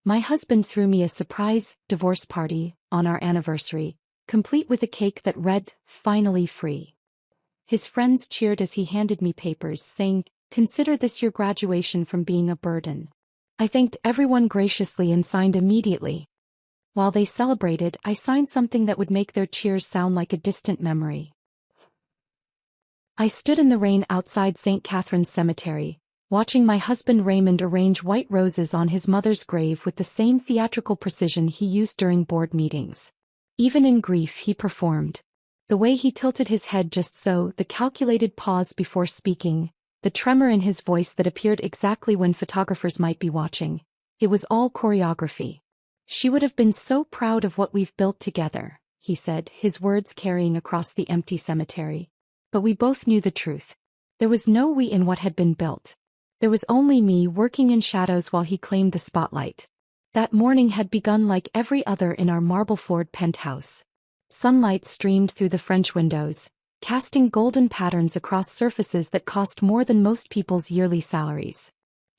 My husband threw me a surprise divorce party on our anniversary, complete with a cake that read, "Finally free." His friends cheered as he handed me papers saying, "Consider this your graduation from being a burden." I thanked everyone graciously and signed immediately. While they celebrated, I signed something that would make their cheers sound like a distant memory. I stood in the rain outside St. Catherine's Cemetery, watching my husband Raymond arrange white roses on his mother's grave with the same theatrical precision he used during board meetings. Even in grief he performed. The way he tilted his head just so, the calculated pause before speaking, the tremor in his voice that appeared exactly when photographers might be watching. It was all choreography. "She would have been so proud of what we've built together," he said, his words carrying across the empty cemetery. But we both knew the truth. There was no we in what had been built. There was only me working in shadows while he claimed the spotlight. That morning had begun like every other in our marble-floored penthouse. Sunlight streamed through the French windows, casting golden patterns across surfaces that cost more than most people's yearly salaries.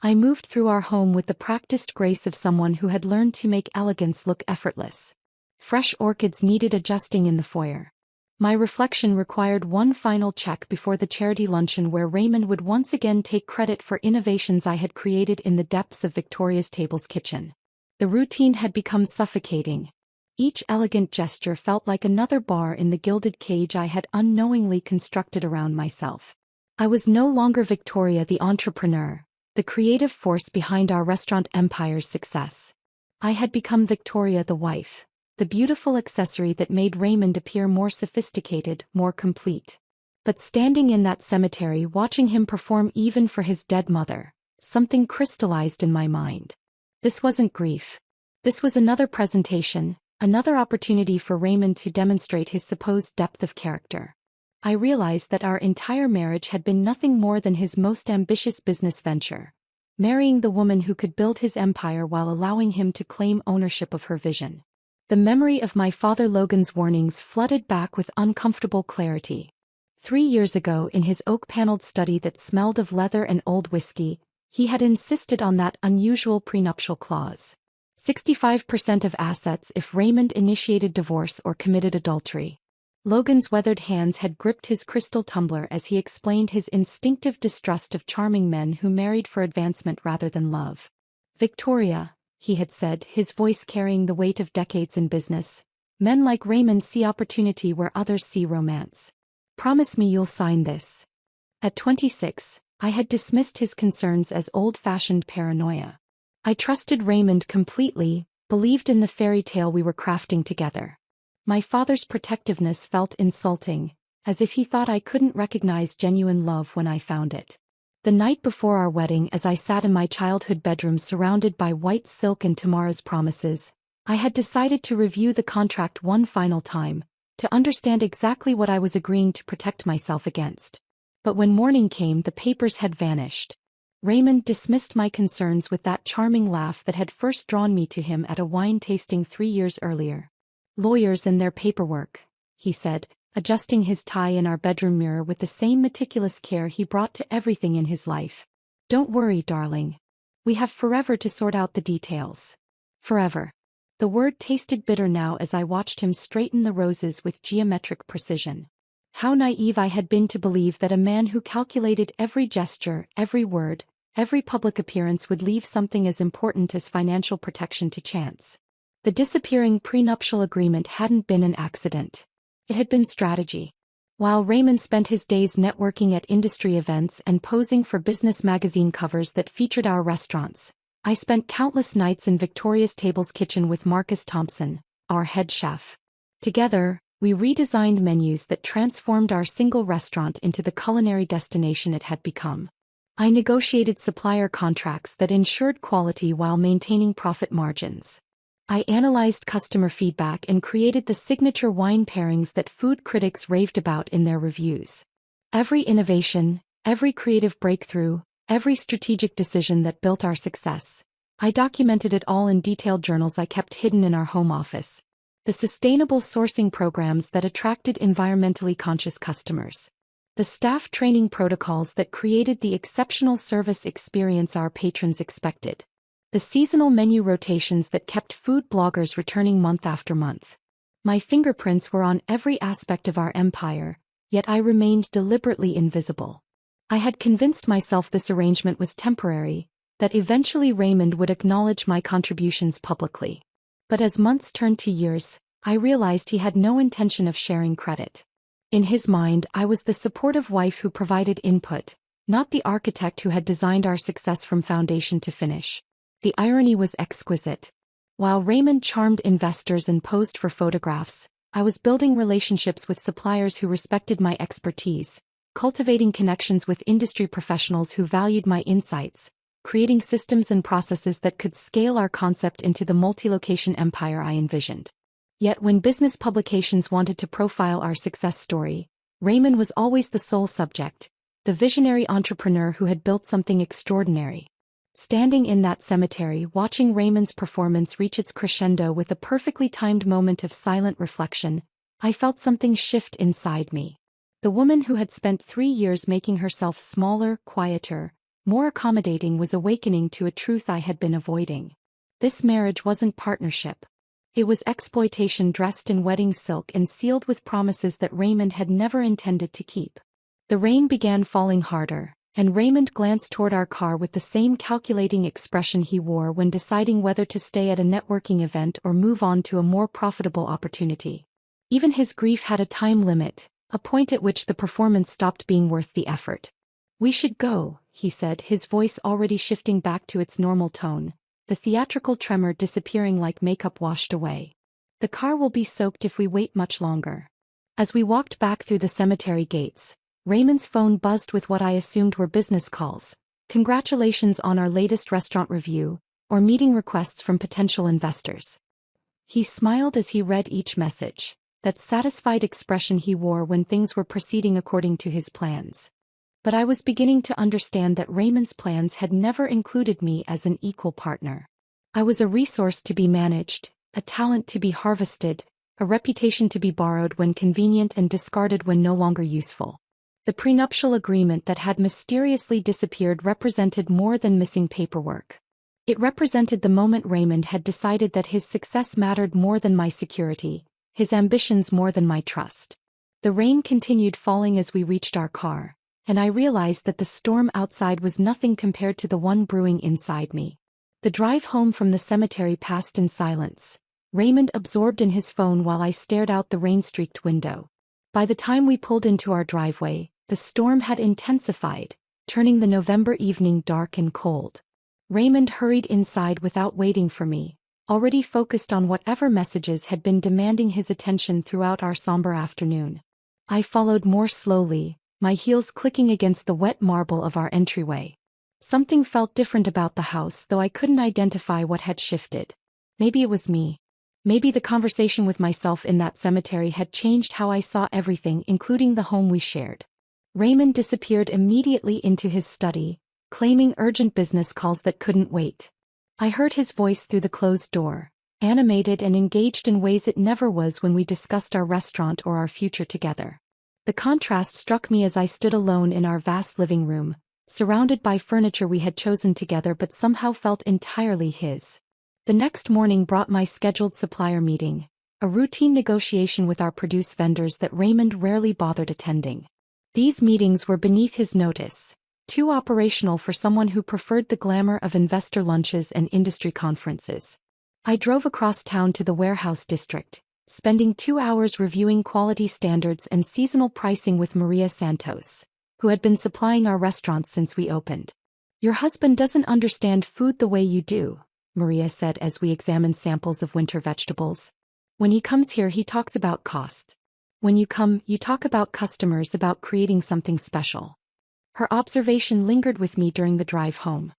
I moved through our home with the practiced grace of someone who had learned to make elegance look effortless. Fresh orchids needed adjusting in the foyer. My reflection required one final check before the charity luncheon where Raymond would once again take credit for innovations I had created in the depths of Victoria's Table's kitchen. The routine had become suffocating. Each elegant gesture felt like another bar in the gilded cage I had unknowingly constructed around myself. I was no longer Victoria the entrepreneur, the creative force behind our restaurant empire's success. I had become Victoria the wife, the beautiful accessory that made Raymond appear more sophisticated, more complete. But standing in that cemetery watching him perform even for his dead mother, something crystallized in my mind. This wasn't grief. This was another presentation, another opportunity for Raymond to demonstrate his supposed depth of character. I realized that our entire marriage had been nothing more than his most ambitious business venture, marrying the woman who could build his empire while allowing him to claim ownership of her vision. The memory of my father Logan's warnings flooded back with uncomfortable clarity. 3 years ago, in his oak-paneled study that smelled of leather and old whiskey, he had insisted on that unusual prenuptial clause. 65% of assets if Raymond initiated divorce or committed adultery. Logan's weathered hands had gripped his crystal tumbler as he explained his instinctive distrust of charming men who married for advancement rather than love. "Victoria," he had said, his voice carrying the weight of decades in business, "men like Raymond see opportunity where others see romance. Promise me you'll sign this." At 26, I had dismissed his concerns as old-fashioned paranoia. I trusted Raymond completely, believed in the fairy tale we were crafting together. My father's protectiveness felt insulting, as if he thought I couldn't recognize genuine love when I found it. The night before our wedding, as I sat in my childhood bedroom surrounded by white silk and tomorrow's promises, I had decided to review the contract one final time, to understand exactly what I was agreeing to protect myself against. But when morning came, the papers had vanished. Raymond dismissed my concerns with that charming laugh that had first drawn me to him at a wine tasting 3 years earlier. "Lawyers and their paperwork," he said, adjusting his tie in our bedroom mirror with the same meticulous care he brought to everything in his life. "Don't worry, darling. We have forever to sort out the details." Forever. The word tasted bitter now as I watched him straighten the roses with geometric precision. How naive I had been to believe that a man who calculated every gesture, every word, every public appearance would leave something as important as financial protection to chance. The disappearing prenuptial agreement hadn't been an accident. It had been strategy. While Raymond spent his days networking at industry events and posing for business magazine covers that featured our restaurants, I spent countless nights in Victoria's Table's kitchen with Marcus Thompson, our head chef. Together, we redesigned menus that transformed our single restaurant into the culinary destination it had become. I negotiated supplier contracts that ensured quality while maintaining profit margins. I analyzed customer feedback and created the signature wine pairings that food critics raved about in their reviews. Every innovation, every creative breakthrough, every strategic decision that built our success, I documented it all in detailed journals I kept hidden in our home office. The sustainable sourcing programs that attracted environmentally conscious customers. The staff training protocols that created the exceptional service experience our patrons expected. The seasonal menu rotations that kept food bloggers returning month after month. My fingerprints were on every aspect of our empire, yet I remained deliberately invisible. I had convinced myself this arrangement was temporary, that eventually Raymond would acknowledge my contributions publicly. But as months turned to years, I realized he had no intention of sharing credit. In his mind, I was the supportive wife who provided input, not the architect who had designed our success from foundation to finish. The irony was exquisite. While Raymond charmed investors and posed for photographs, I was building relationships with suppliers who respected my expertise, cultivating connections with industry professionals who valued my insights, creating systems and processes that could scale our concept into the multi-location empire I envisioned. Yet when business publications wanted to profile our success story, Raymond was always the sole subject, the visionary entrepreneur who had built something extraordinary. Standing in that cemetery watching Raymond's performance reach its crescendo with a perfectly timed moment of silent reflection, I felt something shift inside me. The woman who had spent 3 years making herself smaller, quieter, more accommodating was awakening to a truth I had been avoiding. This marriage wasn't partnership. It was exploitation dressed in wedding silk and sealed with promises that Raymond had never intended to keep. The rain began falling harder, and Raymond glanced toward our car with the same calculating expression he wore when deciding whether to stay at a networking event or move on to a more profitable opportunity. Even his grief had a time limit, a point at which the performance stopped being worth the effort. "We should go," he said, his voice already shifting back to its normal tone, the theatrical tremor disappearing like makeup washed away. "The car will be soaked if we wait much longer." As we walked back through the cemetery gates, Raymond's phone buzzed with what I assumed were business calls, congratulations on our latest restaurant review, or meeting requests from potential investors. He smiled as he read each message, that satisfied expression he wore when things were proceeding according to his plans. But I was beginning to understand that Raymond's plans had never included me as an equal partner. I was a resource to be managed, a talent to be harvested, a reputation to be borrowed when convenient and discarded when no longer useful. The prenuptial agreement that had mysteriously disappeared represented more than missing paperwork. It represented the moment Raymond had decided that his success mattered more than my security, his ambitions more than my trust. The rain continued falling as we reached our car, and I realized that the storm outside was nothing compared to the one brewing inside me. The drive home from the cemetery passed in silence, Raymond absorbed in his phone while I stared out the rain-streaked window. By the time we pulled into our driveway, the storm had intensified, turning the November evening dark and cold. Raymond hurried inside without waiting for me, already focused on whatever messages had been demanding his attention throughout our somber afternoon. I followed more slowly, my heels clicking against the wet marble of our entryway. Something felt different about the house, though I couldn't identify what had shifted. Maybe it was me. Maybe the conversation with myself in that cemetery had changed how I saw everything, including the home we shared. Raymond disappeared immediately into his study, claiming urgent business calls that couldn't wait. I heard his voice through the closed door, animated and engaged in ways it never was when we discussed our restaurant or our future together. The contrast struck me as I stood alone in our vast living room, surrounded by furniture we had chosen together but somehow felt entirely his. The next morning brought my scheduled supplier meeting, a routine negotiation with our produce vendors that Raymond rarely bothered attending. These meetings were beneath his notice, too operational for someone who preferred the glamour of investor lunches and industry conferences. I drove across town to the warehouse district, spending 2 hours reviewing quality standards and seasonal pricing with Maria Santos, who had been supplying our restaurants since we opened. "Your husband doesn't understand food the way you do," Maria said as we examined samples of winter vegetables. "When he comes here he talks about costs. When you come, you talk about customers, about creating something special." Her observation lingered with me during the drive home.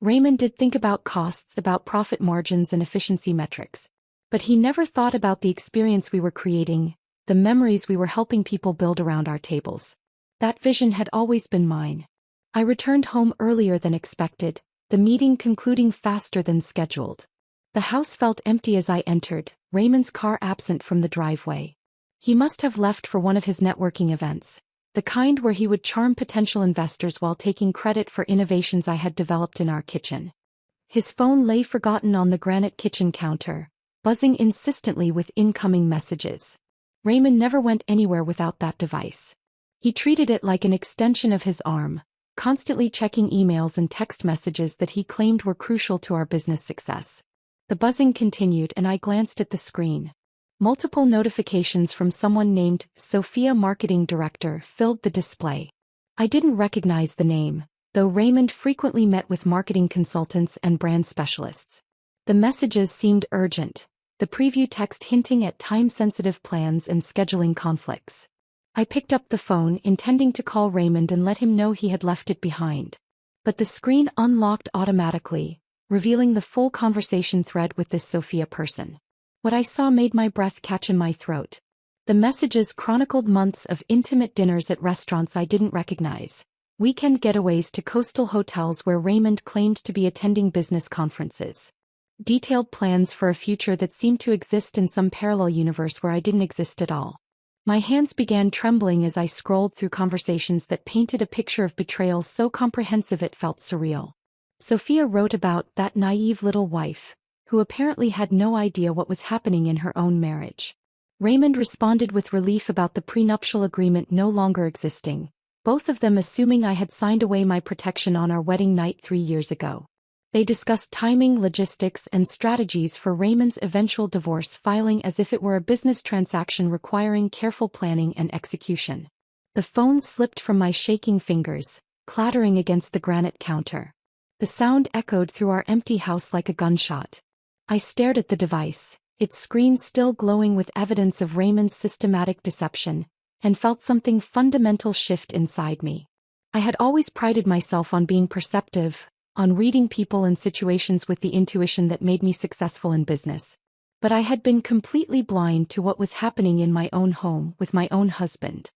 Raymond did think about costs, about profit margins and efficiency metrics. But he never thought about the experience we were creating, the memories we were helping people build around our tables. That vision had always been mine. I returned home earlier than expected, the meeting concluding faster than scheduled. The house felt empty as I entered, Raymond's car absent from the driveway. He must have left for one of his networking events, the kind where he would charm potential investors while taking credit for innovations I had developed in our kitchen. His phone lay forgotten on the granite kitchen counter, buzzing insistently with incoming messages. Raymond never went anywhere without that device. He treated it like an extension of his arm, constantly checking emails and text messages that he claimed were crucial to our business success. The buzzing continued and I glanced at the screen. Multiple notifications from someone named Sophia, marketing director, filled the display. I didn't recognize the name, though Raymond frequently met with marketing consultants and brand specialists. The messages seemed urgent, the preview text hinting at time-sensitive plans and scheduling conflicts. I picked up the phone, intending to call Raymond and let him know he had left it behind. But the screen unlocked automatically, revealing the full conversation thread with this Sophia person. What I saw made my breath catch in my throat. The messages chronicled months of intimate dinners at restaurants I didn't recognize, weekend getaways to coastal hotels where Raymond claimed to be attending business conferences, detailed plans for a future that seemed to exist in some parallel universe where I didn't exist at all. My hands began trembling as I scrolled through conversations that painted a picture of betrayal so comprehensive it felt surreal. Sophia wrote about that naive little wife, who apparently had no idea what was happening in her own marriage. Raymond responded with relief about the prenuptial agreement no longer existing, both of them assuming I had signed away my protection on our wedding night 3 years ago. They discussed timing, logistics, and strategies for Raymond's eventual divorce filing as if it were a business transaction requiring careful planning and execution. The phone slipped from my shaking fingers, clattering against the granite counter. The sound echoed through our empty house like a gunshot. I stared at the device, its screen still glowing with evidence of Raymond's systematic deception, and felt something fundamental shift inside me. I had always prided myself on being perceptive, on reading people and situations with the intuition that made me successful in business. But I had been completely blind to what was happening in my own home with my own husband.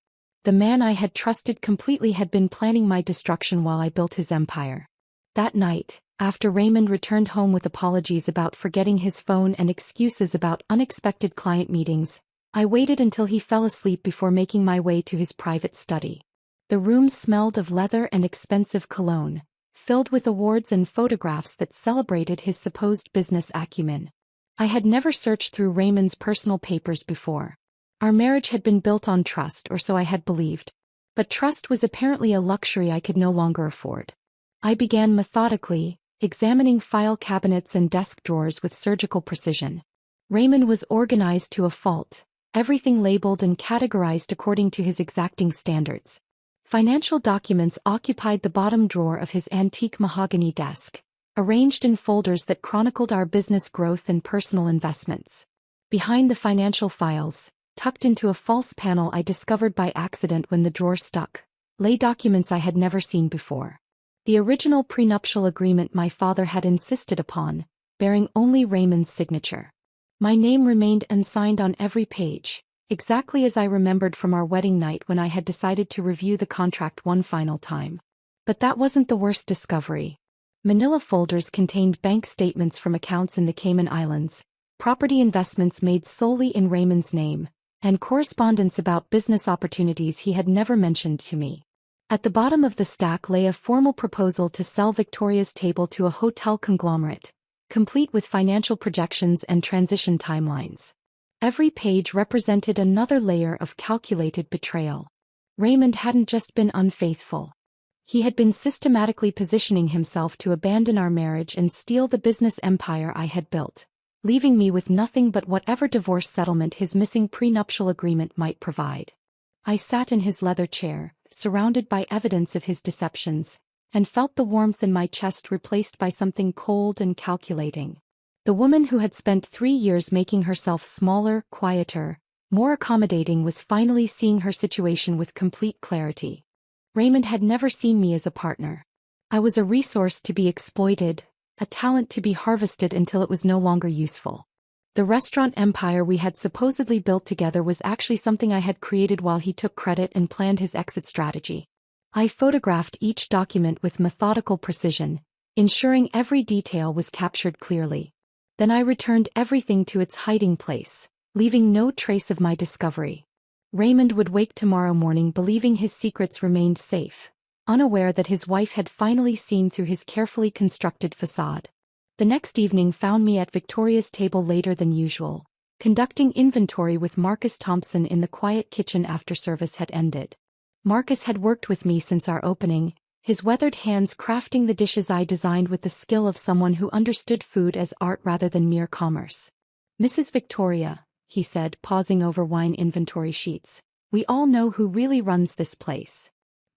The man I had trusted completely had been planning my destruction while I built his empire. That night, after Raymond returned home with apologies about forgetting his phone and excuses about unexpected client meetings, I waited until he fell asleep before making my way to his private study. The room smelled of leather and expensive cologne, filled with awards and photographs that celebrated his supposed business acumen. I had never searched through Raymond's personal papers before. Our marriage had been built on trust, or so I had believed. But trust was apparently a luxury I could no longer afford. I began methodically, examining file cabinets and desk drawers with surgical precision. Raymond was organized to a fault, everything labeled and categorized according to his exacting standards. Financial documents occupied the bottom drawer of his antique mahogany desk, arranged in folders that chronicled our business growth and personal investments. Behind the financial files, tucked into a false panel I discovered by accident when the drawer stuck, lay documents I had never seen before. The original prenuptial agreement my father had insisted upon, bearing only Raymond's signature. My name remained unsigned on every page, exactly as I remembered from our wedding night when I had decided to review the contract one final time. But that wasn't the worst discovery. Manila folders contained bank statements from accounts in the Cayman Islands, property investments made solely in Raymond's name, and correspondence about business opportunities he had never mentioned to me. At the bottom of the stack lay a formal proposal to sell Victoria's Table to a hotel conglomerate, complete with financial projections and transition timelines. Every page represented another layer of calculated betrayal. Raymond hadn't just been unfaithful. He had been systematically positioning himself to abandon our marriage and steal the business empire I had built, leaving me with nothing but whatever divorce settlement his missing prenuptial agreement might provide. I sat in his leather chair, surrounded by evidence of his deceptions, and felt the warmth in my chest replaced by something cold and calculating. The woman who had spent 3 years making herself smaller, quieter, more accommodating was finally seeing her situation with complete clarity. Raymond had never seen me as a partner. I was a resource to be exploited, a talent to be harvested until it was no longer useful. The restaurant empire we had supposedly built together was actually something I had created while he took credit and planned his exit strategy. I photographed each document with methodical precision, ensuring every detail was captured clearly. Then I returned everything to its hiding place, leaving no trace of my discovery. Raymond would wake tomorrow morning believing his secrets remained safe, unaware that his wife had finally seen through his carefully constructed facade. The next evening found me at Victoria's table later than usual, conducting inventory with Marcus Thompson in the quiet kitchen after service had ended. Marcus had worked with me since our opening, his weathered hands crafting the dishes I designed with the skill of someone who understood food as art rather than mere commerce. "Mrs. Victoria," he said, pausing over wine inventory sheets, "we all know who really runs this place."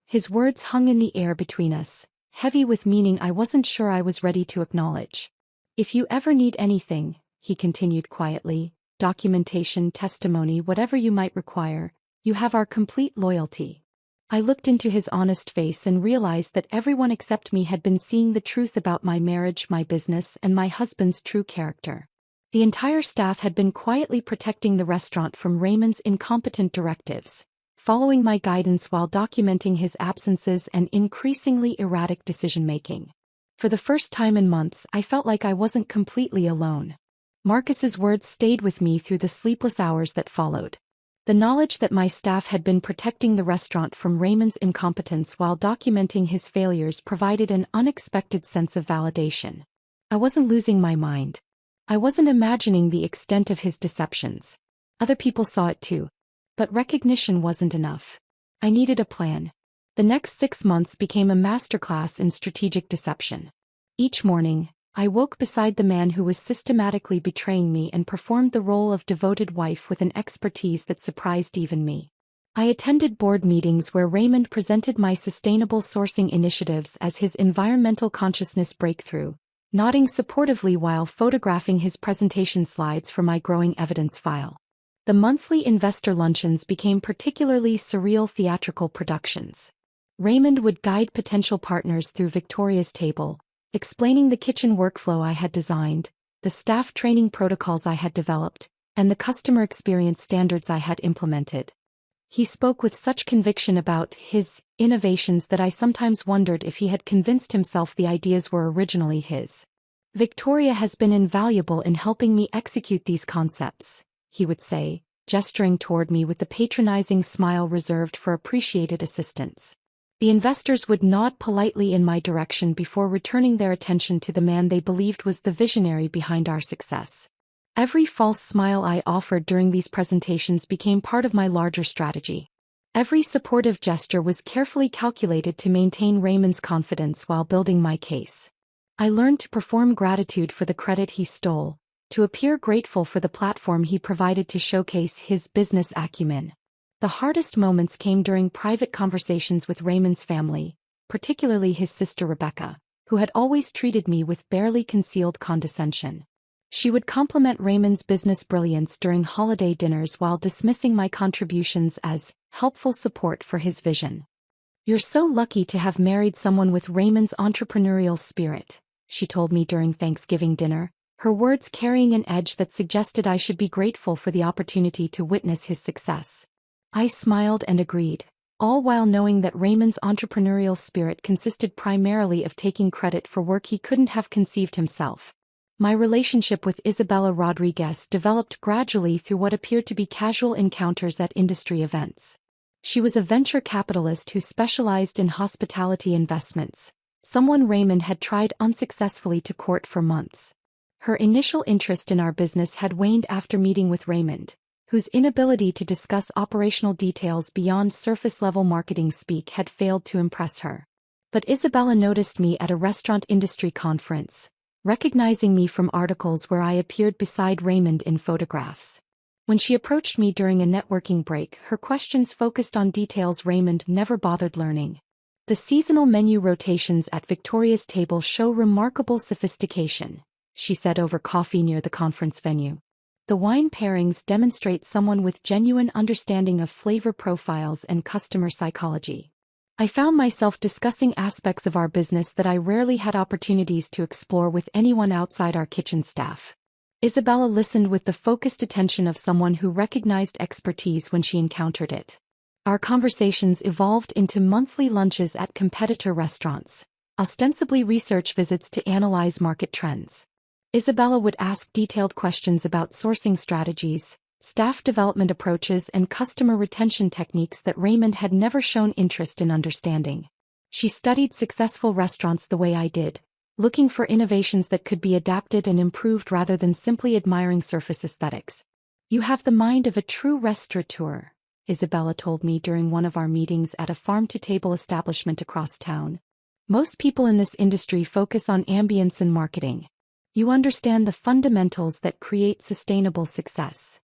His words hung in the air between us, heavy with meaning I wasn't sure I was ready to acknowledge. "If you ever need anything," he continued quietly, "documentation, testimony, whatever you might require, you have our complete loyalty." I looked into his honest face and realized that everyone except me had been seeing the truth about my marriage, my business, and my husband's true character. The entire staff had been quietly protecting the restaurant from Raymond's incompetent directives, following my guidance while documenting his absences and increasingly erratic decision-making. For the first time in months, I felt like I wasn't completely alone. Marcus's words stayed with me through the sleepless hours that followed. The knowledge that my staff had been protecting the restaurant from Raymond's incompetence while documenting his failures provided an unexpected sense of validation. I wasn't losing my mind. I wasn't imagining the extent of his deceptions. Other people saw it too. But recognition wasn't enough. I needed a plan. The next 6 months became a masterclass in strategic deception. Each morning, I woke beside the man who was systematically betraying me and performed the role of devoted wife with an expertise that surprised even me. I attended board meetings where Raymond presented my sustainable sourcing initiatives as his environmental consciousness breakthrough, nodding supportively while photographing his presentation slides for my growing evidence file. The monthly investor luncheons became particularly surreal theatrical productions. Raymond would guide potential partners through Victoria's table, explaining the kitchen workflow I had designed, the staff training protocols I had developed, and the customer experience standards I had implemented. He spoke with such conviction about his innovations that I sometimes wondered if he had convinced himself the ideas were originally his. "Victoria has been invaluable in helping me execute these concepts," he would say, gesturing toward me with the patronizing smile reserved for appreciated assistants. The investors would nod politely in my direction before returning their attention to the man they believed was the visionary behind our success. Every false smile I offered during these presentations became part of my larger strategy. Every supportive gesture was carefully calculated to maintain Raymond's confidence while building my case. I learned to perform gratitude for the credit he stole, to appear grateful for the platform he provided to showcase his business acumen. The hardest moments came during private conversations with Raymond's family, particularly his sister Rebecca, who had always treated me with barely concealed condescension. She would compliment Raymond's business brilliance during holiday dinners while dismissing my contributions as helpful support for his vision. "You're so lucky to have married someone with Raymond's entrepreneurial spirit," she told me during Thanksgiving dinner, her words carrying an edge that suggested I should be grateful for the opportunity to witness his success. I smiled and agreed, all while knowing that Raymond's entrepreneurial spirit consisted primarily of taking credit for work he couldn't have conceived himself. My relationship with Isabella Rodriguez developed gradually through what appeared to be casual encounters at industry events. She was a venture capitalist who specialized in hospitality investments, someone Raymond had tried unsuccessfully to court for months. Her initial interest in our business had waned after meeting with Raymond, whose inability to discuss operational details beyond surface-level marketing speak had failed to impress her. But Isabella noticed me at a restaurant industry conference, recognizing me from articles where I appeared beside Raymond in photographs. When she approached me during a networking break, her questions focused on details Raymond never bothered learning. "The seasonal menu rotations at Victoria's table show remarkable sophistication," she said over coffee near the conference venue. "The wine pairings demonstrate someone with genuine understanding of flavor profiles and customer psychology." I found myself discussing aspects of our business that I rarely had opportunities to explore with anyone outside our kitchen staff. Isabella listened with the focused attention of someone who recognized expertise when she encountered it. Our conversations evolved into monthly lunches at competitor restaurants, ostensibly research visits to analyze market trends. Isabella would ask detailed questions about sourcing strategies, staff development approaches, and customer retention techniques that Raymond had never shown interest in understanding. She studied successful restaurants the way I did, looking for innovations that could be adapted and improved rather than simply admiring surface aesthetics. "You have the mind of a true restaurateur," Isabella told me during one of our meetings at a farm-to-table establishment across town. "Most people in this industry focus on ambience and marketing. You understand the fundamentals that create sustainable success."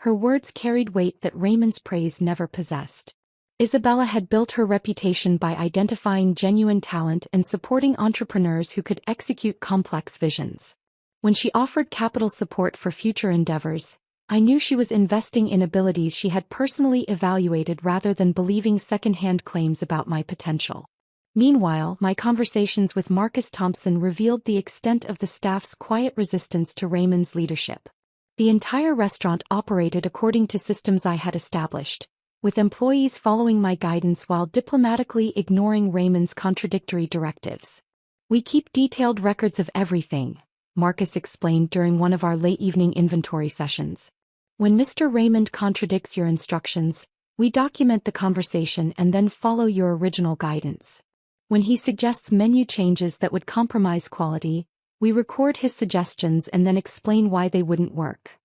Her words carried weight that Raymond's praise never possessed. Isabella had built her reputation by identifying genuine talent and supporting entrepreneurs who could execute complex visions. When she offered capital support for future endeavors, I knew she was investing in abilities she had personally evaluated rather than believing second-hand claims about my potential. Meanwhile, my conversations with Marcus Thompson revealed the extent of the staff's quiet resistance to Raymond's leadership. The entire restaurant operated according to systems I had established, with employees following my guidance while diplomatically ignoring Raymond's contradictory directives. "We keep detailed records of everything," Marcus explained during one of our late-evening inventory sessions. "When Mr. Raymond contradicts your instructions, we document the conversation and then follow your original guidance. When he suggests menu changes that would compromise quality, we record his suggestions and then explain why they wouldn't work."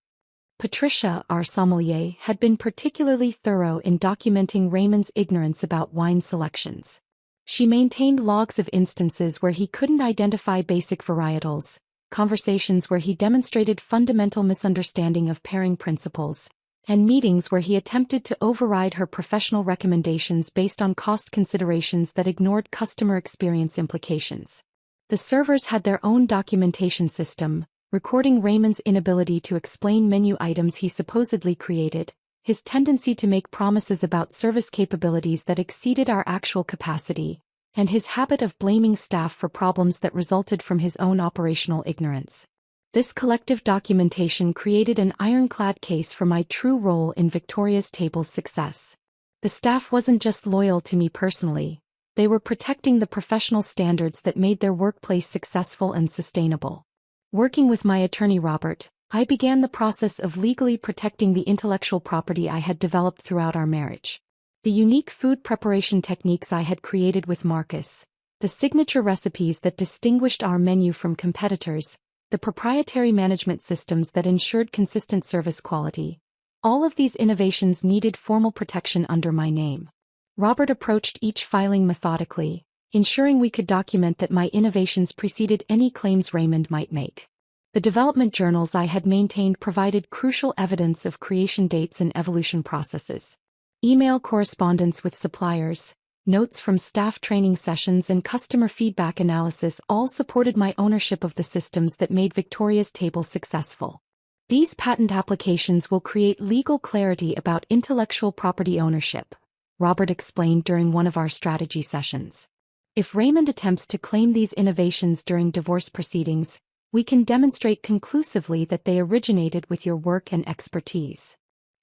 Patricia, our sommelier, had been particularly thorough in documenting Raymond's ignorance about wine selections. She maintained logs of instances where he couldn't identify basic varietals, conversations where he demonstrated fundamental misunderstanding of pairing principles, and meetings where he attempted to override her professional recommendations based on cost considerations that ignored customer experience implications. The servers had their own documentation system, recording Raymond's inability to explain menu items he supposedly created, his tendency to make promises about service capabilities that exceeded our actual capacity, and his habit of blaming staff for problems that resulted from his own operational ignorance. This collective documentation created an ironclad case for my true role in Victoria's Table's success. The staff wasn't just loyal to me personally, they were protecting the professional standards that made their workplace successful and sustainable. Working with my attorney Robert, I began the process of legally protecting the intellectual property I had developed throughout our marriage. The unique food preparation techniques I had created with Marcus, the signature recipes that distinguished our menu from competitors, the proprietary management systems that ensured consistent service quality. All of these innovations needed formal protection under my name. Robert approached each filing methodically, ensuring we could document that my innovations preceded any claims Raymond might make. The development journals I had maintained provided crucial evidence of creation dates and evolution processes. Email correspondence with suppliers, notes from staff training sessions and customer feedback analysis all supported my ownership of the systems that made Victoria's Table successful. "These patent applications will create legal clarity about intellectual property ownership," Robert explained during one of our strategy sessions. "If Raymond attempts to claim these innovations during divorce proceedings, we can demonstrate conclusively that they originated with your work and expertise."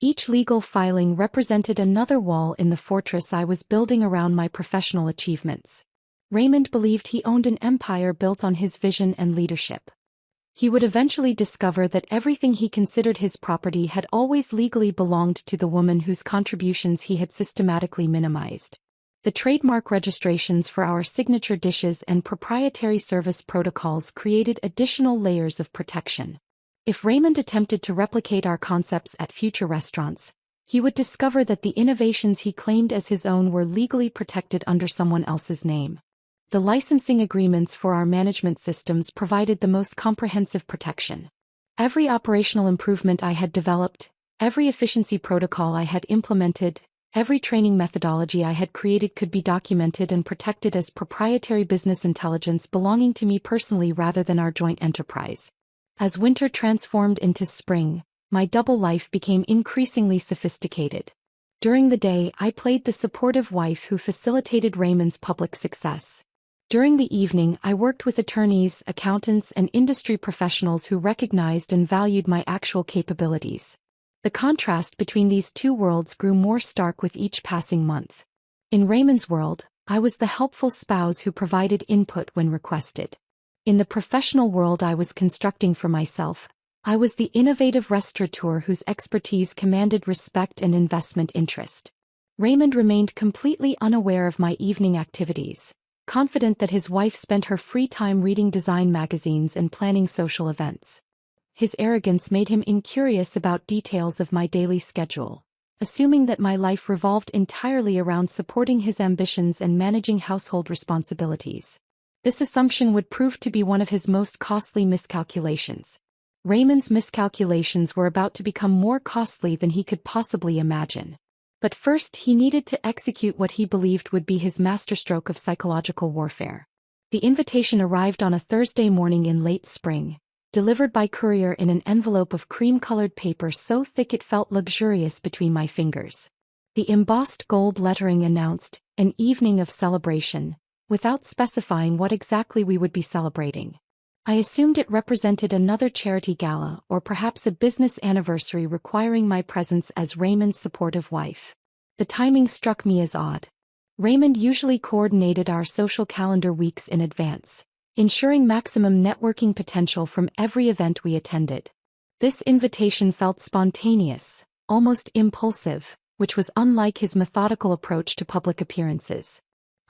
Each legal filing represented another wall in the fortress I was building around my professional achievements. Raymond believed he owned an empire built on his vision and leadership. He would eventually discover that everything he considered his property had always legally belonged to the woman whose contributions he had systematically minimized. The trademark registrations for our signature dishes and proprietary service protocols created additional layers of protection. If Raymond attempted to replicate our concepts at future restaurants, he would discover that the innovations he claimed as his own were legally protected under someone else's name. The licensing agreements for our management systems provided the most comprehensive protection. Every operational improvement I had developed, every efficiency protocol I had implemented, every training methodology I had created could be documented and protected as proprietary business intelligence belonging to me personally rather than our joint enterprise. As winter transformed into spring, my double life became increasingly sophisticated. During the day, I played the supportive wife who facilitated Raymond's public success. During the evening, I worked with attorneys, accountants, and industry professionals who recognized and valued my actual capabilities. The contrast between these two worlds grew more stark with each passing month. In Raymond's world, I was the helpful spouse who provided input when requested. In the professional world I was constructing for myself, I was the innovative restaurateur whose expertise commanded respect and investment interest. Raymond remained completely unaware of my evening activities, confident that his wife spent her free time reading design magazines and planning social events. His arrogance made him incurious about details of my daily schedule, assuming that my life revolved entirely around supporting his ambitions and managing household responsibilities. This assumption would prove to be one of his most costly miscalculations. Raymond's miscalculations were about to become more costly than he could possibly imagine. But first he needed to execute what he believed would be his masterstroke of psychological warfare. The invitation arrived on a Thursday morning in late spring, delivered by courier in an envelope of cream-colored paper so thick it felt luxurious between my fingers. The embossed gold lettering announced, "An evening of celebration," without specifying what exactly we would be celebrating. I assumed it represented another charity gala or perhaps a business anniversary requiring my presence as Raymond's supportive wife. The timing struck me as odd. Raymond usually coordinated our social calendar weeks in advance, ensuring maximum networking potential from every event we attended. This invitation felt spontaneous, almost impulsive, which was unlike his methodical approach to public appearances.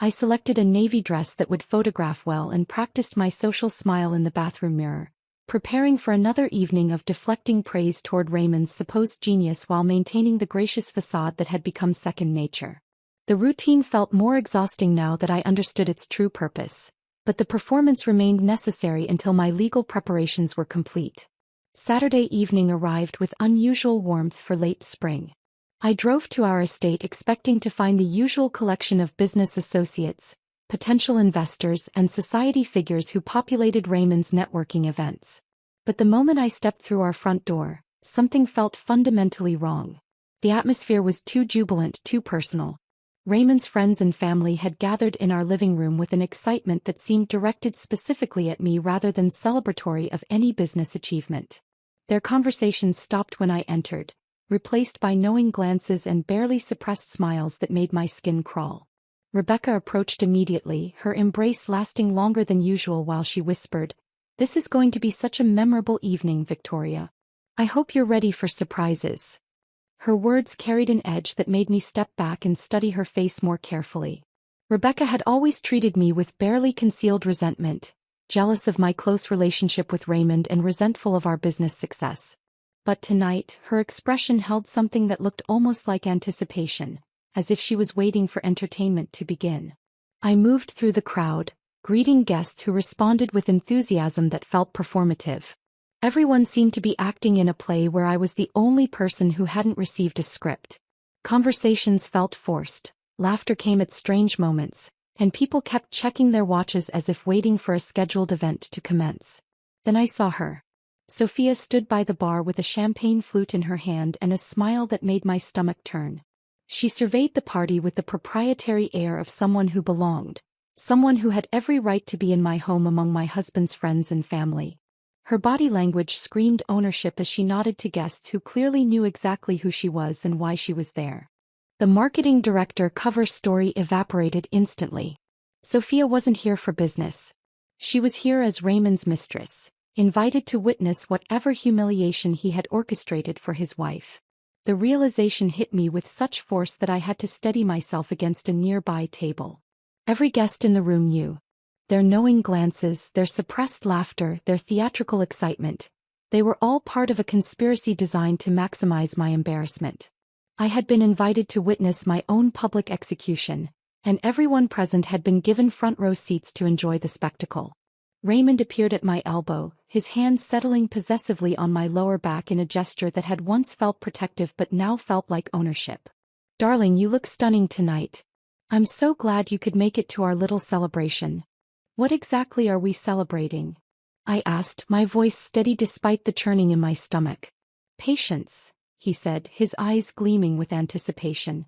I selected a navy dress that would photograph well and practiced my social smile in the bathroom mirror, preparing for another evening of deflecting praise toward Raymond's supposed genius while maintaining the gracious facade that had become second nature. The routine felt more exhausting now that I understood its true purpose, but the performance remained necessary until my legal preparations were complete. Saturday evening arrived with unusual warmth for late spring. I drove to our estate expecting to find the usual collection of business associates, potential investors, and society figures who populated Raymond's networking events. But the moment I stepped through our front door, something felt fundamentally wrong. The atmosphere was too jubilant, too personal. Raymond's friends and family had gathered in our living room with an excitement that seemed directed specifically at me rather than celebratory of any business achievement. Their conversations stopped when I entered, replaced by knowing glances and barely suppressed smiles that made my skin crawl. Rebecca approached immediately, her embrace lasting longer than usual while she whispered, "This is going to be such a memorable evening, Victoria. I hope you're ready for surprises." Her words carried an edge that made me step back and study her face more carefully. Rebecca had always treated me with barely concealed resentment, jealous of my close relationship with Raymond and resentful of our business success. But tonight, her expression held something that looked almost like anticipation, as if she was waiting for entertainment to begin. I moved through the crowd, greeting guests who responded with enthusiasm that felt performative. Everyone seemed to be acting in a play where I was the only person who hadn't received a script. Conversations felt forced, laughter came at strange moments, and people kept checking their watches as if waiting for a scheduled event to commence. Then I saw her. Sophia stood by the bar with a champagne flute in her hand and a smile that made my stomach turn. She surveyed the party with the proprietary air of someone who belonged, someone who had every right to be in my home among my husband's friends and family. Her body language screamed ownership as she nodded to guests who clearly knew exactly who she was and why she was there. The marketing director cover story evaporated instantly. Sophia wasn't here for business. She was here as Raymond's mistress, invited to witness whatever humiliation he had orchestrated for his wife. The realization hit me with such force that I had to steady myself against a nearby table. Every guest in the room knew. Their knowing glances, their suppressed laughter, their theatrical excitement, they were all part of a conspiracy designed to maximize my embarrassment. I had been invited to witness my own public execution, and everyone present had been given front row seats to enjoy the spectacle. Raymond appeared at my elbow, his hand settling possessively on my lower back in a gesture that had once felt protective but now felt like ownership. "Darling, you look stunning tonight. I'm so glad you could make it to our little celebration." "What exactly are we celebrating?" I asked, my voice steady despite the churning in my stomach. "Patience," he said, his eyes gleaming with anticipation.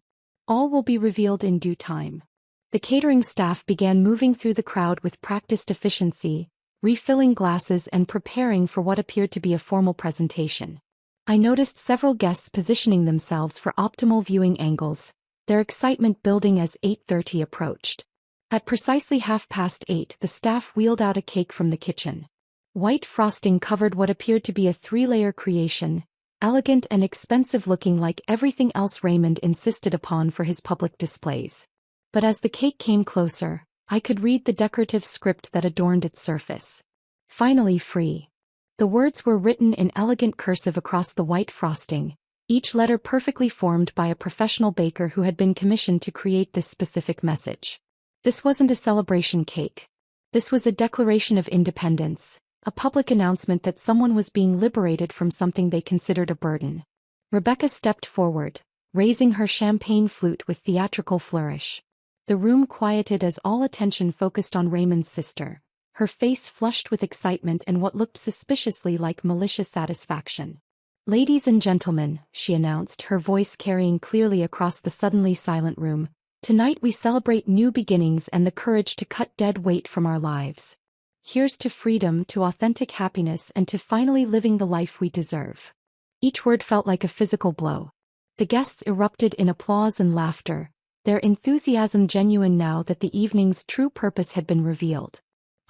"All will be revealed in due time." The catering staff began moving through the crowd with practiced efficiency, refilling glasses and preparing for what appeared to be a formal presentation. I noticed several guests positioning themselves for optimal viewing angles, their excitement building as 8:30 approached. At precisely 8:30, the staff wheeled out a cake from the kitchen. White frosting covered what appeared to be a 3-layer creation, elegant and expensive looking like everything else Raymond insisted upon for his public displays. But as the cake came closer, I could read the decorative script that adorned its surface. Finally free. The words were written in elegant cursive across the white frosting, each letter perfectly formed by a professional baker who had been commissioned to create this specific message. This wasn't a celebration cake. This was a declaration of independence, a public announcement that someone was being liberated from something they considered a burden. Rebecca stepped forward, raising her champagne flute with theatrical flourish. The room quieted as all attention focused on Raymond's sister, her face flushed with excitement and what looked suspiciously like malicious satisfaction. "Ladies and gentlemen," she announced, her voice carrying clearly across the suddenly silent room, "tonight we celebrate new beginnings and the courage to cut dead weight from our lives. Here's to freedom, to authentic happiness, and to finally living the life we deserve." Each word felt like a physical blow. The guests erupted in applause and laughter, their enthusiasm genuine now that the evening's true purpose had been revealed.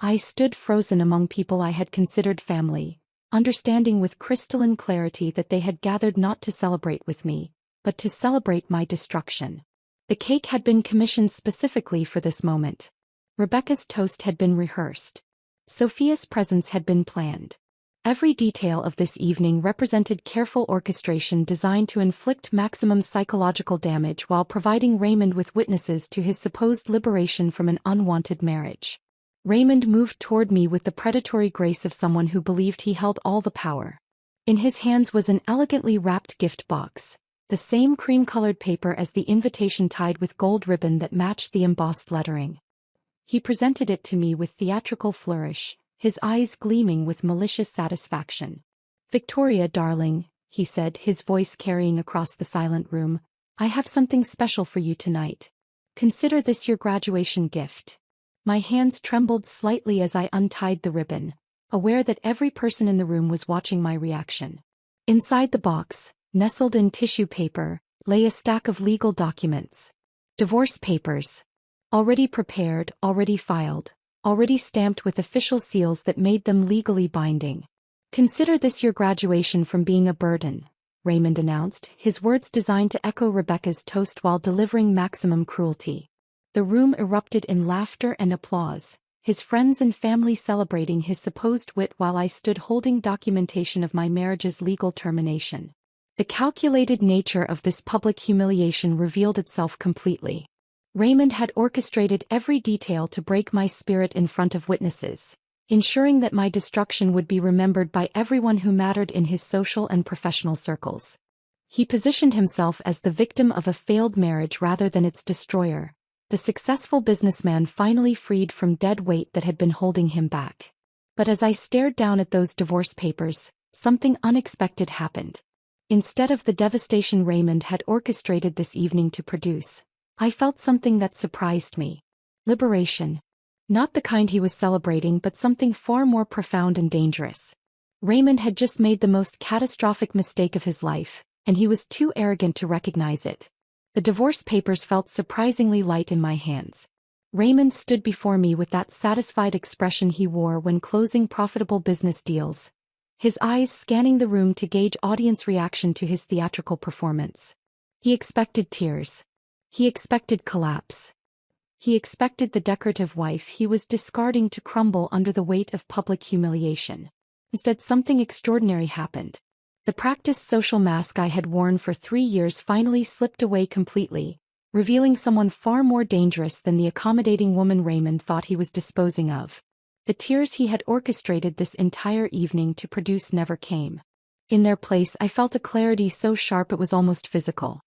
I stood frozen among people I had considered family, understanding with crystalline clarity that they had gathered not to celebrate with me, but to celebrate my destruction. The cake had been commissioned specifically for this moment. Rebecca's toast had been rehearsed. Sophia's presence had been planned. Every detail of this evening represented careful orchestration designed to inflict maximum psychological damage while providing Raymond with witnesses to his supposed liberation from an unwanted marriage. Raymond moved toward me with the predatory grace of someone who believed he held all the power. In his hands was an elegantly wrapped gift box, the same cream-colored paper as the invitation tied with gold ribbon that matched the embossed lettering. He presented it to me with theatrical flourish, his eyes gleaming with malicious satisfaction. "Victoria, darling," he said, his voice carrying across the silent room, "I have something special for you tonight. Consider this your graduation gift." My hands trembled slightly as I untied the ribbon, aware that every person in the room was watching my reaction. Inside the box, nestled in tissue paper, lay a stack of legal documents. Divorce papers. Already prepared, already filed, already stamped with official seals that made them legally binding. "Consider this your graduation from being a burden," Raymond announced, his words designed to echo Rebecca's toast while delivering maximum cruelty. The room erupted in laughter and applause, his friends and family celebrating his supposed wit while I stood holding documentation of my marriage's legal termination. The calculated nature of this public humiliation revealed itself completely. Raymond had orchestrated every detail to break my spirit in front of witnesses, ensuring that my destruction would be remembered by everyone who mattered in his social and professional circles. He positioned himself as the victim of a failed marriage rather than its destroyer, the successful businessman finally freed from dead weight that had been holding him back. But as I stared down at those divorce papers, something unexpected happened. Instead of the devastation Raymond had orchestrated this evening to produce, I felt something that surprised me. Liberation. Not the kind he was celebrating, but something far more profound and dangerous. Raymond had just made the most catastrophic mistake of his life, and he was too arrogant to recognize it. The divorce papers felt surprisingly light in my hands. Raymond stood before me with that satisfied expression he wore when closing profitable business deals, his eyes scanning the room to gauge audience reaction to his theatrical performance. He expected tears. He expected collapse. He expected the decorative wife he was discarding to crumble under the weight of public humiliation. Instead, something extraordinary happened. The practiced social mask I had worn for 3 years finally slipped away completely, revealing someone far more dangerous than the accommodating woman Raymond thought he was disposing of. The tears he had orchestrated this entire evening to produce never came. In their place, I felt a clarity so sharp it was almost physical.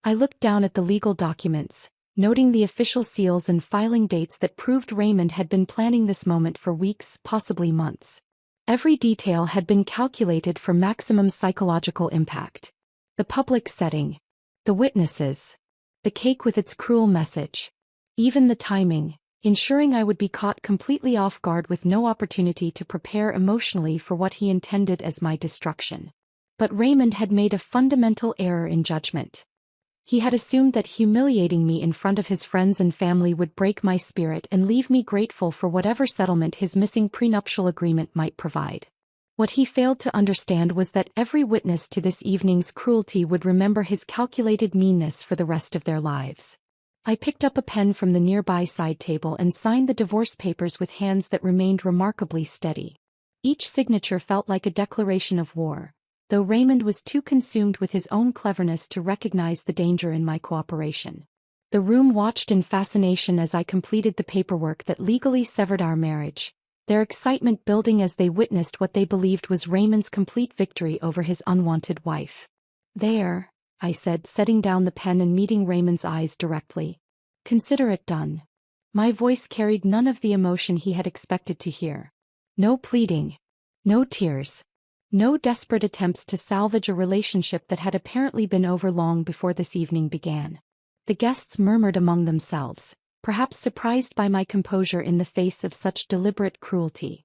I looked down at the legal documents, noting the official seals and filing dates that proved Raymond had been planning this moment for weeks, possibly months. Every detail had been calculated for maximum psychological impact. The public setting, the witnesses, the cake with its cruel message, even the timing, ensuring I would be caught completely off guard with no opportunity to prepare emotionally for what he intended as my destruction. But Raymond had made a fundamental error in judgment. He had assumed that humiliating me in front of his friends and family would break my spirit and leave me grateful for whatever settlement his missing prenuptial agreement might provide. What he failed to understand was that every witness to this evening's cruelty would remember his calculated meanness for the rest of their lives. I picked up a pen from the nearby side table and signed the divorce papers with hands that remained remarkably steady. Each signature felt like a declaration of war, though Raymond was too consumed with his own cleverness to recognize the danger in my cooperation. The room watched in fascination as I completed the paperwork that legally severed our marriage, their excitement building as they witnessed what they believed was Raymond's complete victory over his unwanted wife. "There," I said, setting down the pen and meeting Raymond's eyes directly. "Consider it done." My voice carried none of the emotion he had expected to hear. No pleading. No tears. No desperate attempts to salvage a relationship that had apparently been over long before this evening began. The guests murmured among themselves, perhaps surprised by my composure in the face of such deliberate cruelty.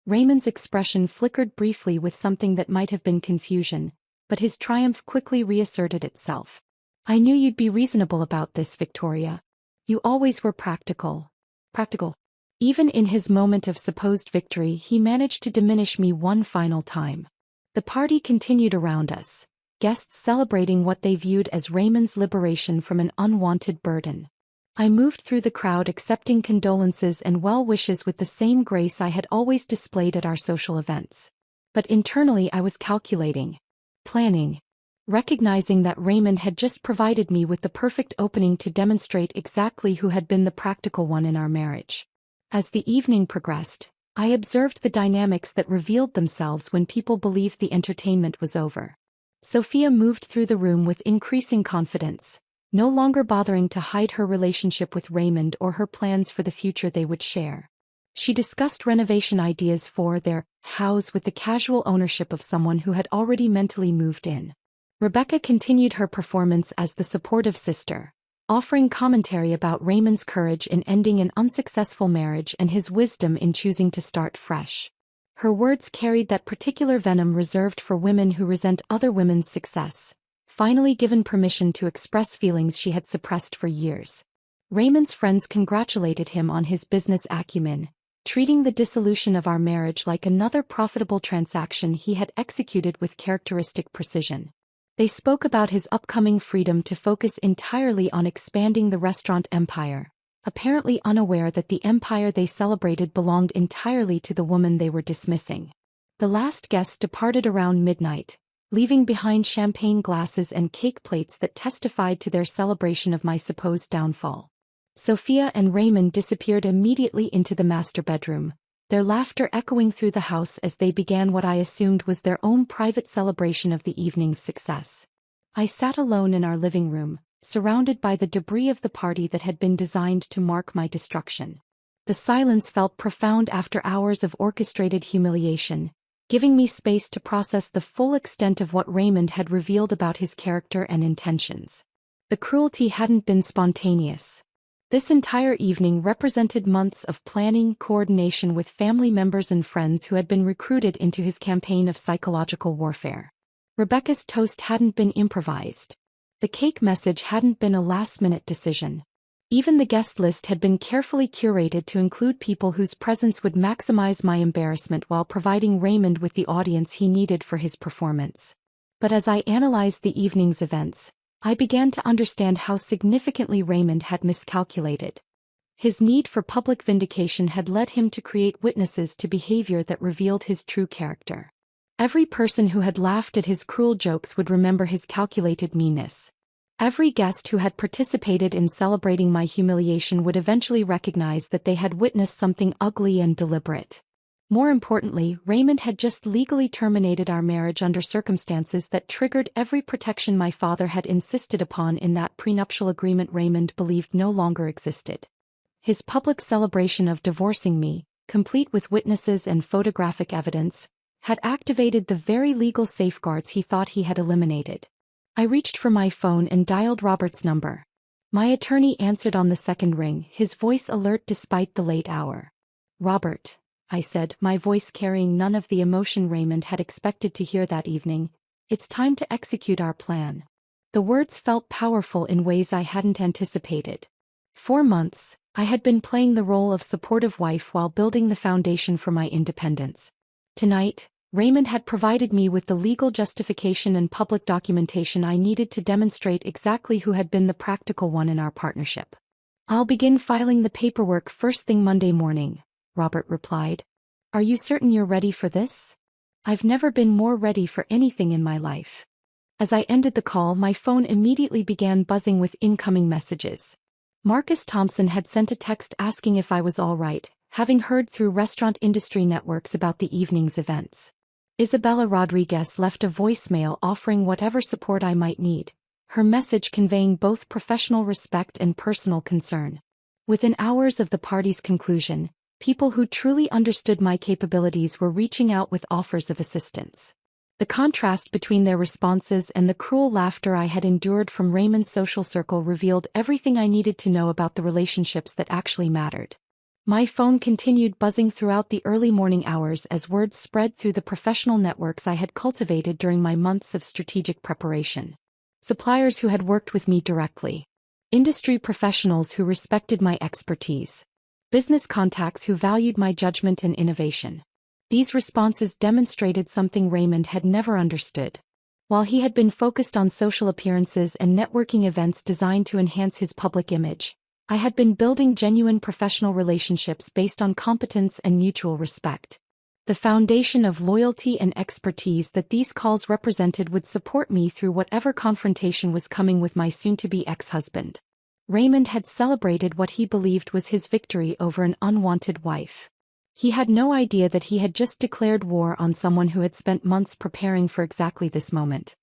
Raymond's expression flickered briefly with something that might have been confusion, but his triumph quickly reasserted itself. "I knew you'd be reasonable about this, Victoria. You always were practical." Practical. Even in his moment of supposed victory, he managed to diminish me one final time. The party continued around us, guests celebrating what they viewed as Raymond's liberation from an unwanted burden. I moved through the crowd accepting condolences and well wishes with the same grace I had always displayed at our social events. But internally I was calculating, planning, recognizing that Raymond had just provided me with the perfect opening to demonstrate exactly who had been the practical one in our marriage. As the evening progressed, I observed the dynamics that revealed themselves when people believed the entertainment was over. Sophia moved through the room with increasing confidence, no longer bothering to hide her relationship with Raymond or her plans for the future they would share. She discussed renovation ideas for their house with the casual ownership of someone who had already mentally moved in. Rebecca continued her performance as the supportive sister, offering commentary about Raymond's courage in ending an unsuccessful marriage and his wisdom in choosing to start fresh. Her words carried that particular venom reserved for women who resent other women's success, finally given permission to express feelings she had suppressed for years. Raymond's friends congratulated him on his business acumen, treating the dissolution of our marriage like another profitable transaction he had executed with characteristic precision. They spoke about his upcoming freedom to focus entirely on expanding the restaurant empire, apparently unaware that the empire they celebrated belonged entirely to the woman they were dismissing. The last guests departed around midnight, leaving behind champagne glasses and cake plates that testified to their celebration of my supposed downfall. Sophia and Raymond disappeared immediately into the master bedroom, their laughter echoing through the house as they began what I assumed was their own private celebration of the evening's success. I sat alone in our living room, surrounded by the debris of the party that had been designed to mark my destruction. The silence felt profound after hours of orchestrated humiliation, giving me space to process the full extent of what Raymond had revealed about his character and intentions. The cruelty hadn't been spontaneous. This entire evening represented months of planning, coordination with family members and friends who had been recruited into his campaign of psychological warfare. Rebecca's toast hadn't been improvised. The cake message hadn't been a last-minute decision. Even the guest list had been carefully curated to include people whose presence would maximize my embarrassment while providing Raymond with the audience he needed for his performance. But as I analyzed the evening's events, I began to understand how significantly Raymond had miscalculated. His need for public vindication had led him to create witnesses to behavior that revealed his true character. Every person who had laughed at his cruel jokes would remember his calculated meanness. Every guest who had participated in celebrating my humiliation would eventually recognize that they had witnessed something ugly and deliberate. More importantly, Raymond had just legally terminated our marriage under circumstances that triggered every protection my father had insisted upon in that prenuptial agreement Raymond believed no longer existed. His public celebration of divorcing me, complete with witnesses and photographic evidence, had activated the very legal safeguards he thought he had eliminated. I reached for my phone and dialed Robert's number. My attorney answered on the second ring, his voice alert despite the late hour. "Robert," I said, my voice carrying none of the emotion Raymond had expected to hear that evening, "it's time to execute our plan." The words felt powerful in ways I hadn't anticipated. For months, I had been playing the role of supportive wife while building the foundation for my independence. Tonight, Raymond had provided me with the legal justification and public documentation I needed to demonstrate exactly who had been the practical one in our partnership. I'll begin filing the paperwork first thing Monday morning, Robert replied. Are you certain you're ready for this? I've never been more ready for anything in my life. As I ended the call, my phone immediately began buzzing with incoming messages. Marcus Thompson had sent a text asking if I was all right, having heard through restaurant industry networks about the evening's events. Isabella Rodriguez left a voicemail offering whatever support I might need, her message conveying both professional respect and personal concern. Within hours of the party's conclusion, people who truly understood my capabilities were reaching out with offers of assistance. The contrast between their responses and the cruel laughter I had endured from Raymond's social circle revealed everything I needed to know about the relationships that actually mattered. My phone continued buzzing throughout the early morning hours as word spread through the professional networks I had cultivated during my months of strategic preparation. Suppliers who had worked with me directly. Industry professionals who respected my expertise. Business contacts who valued my judgment and innovation. These responses demonstrated something Raymond had never understood. While he had been focused on social appearances and networking events designed to enhance his public image, I had been building genuine professional relationships based on competence and mutual respect. The foundation of loyalty and expertise that these calls represented would support me through whatever confrontation was coming with my soon-to-be ex-husband. Raymond had celebrated what he believed was his victory over an unwanted wife. He had no idea that he had just declared war on someone who had spent months preparing for exactly this moment.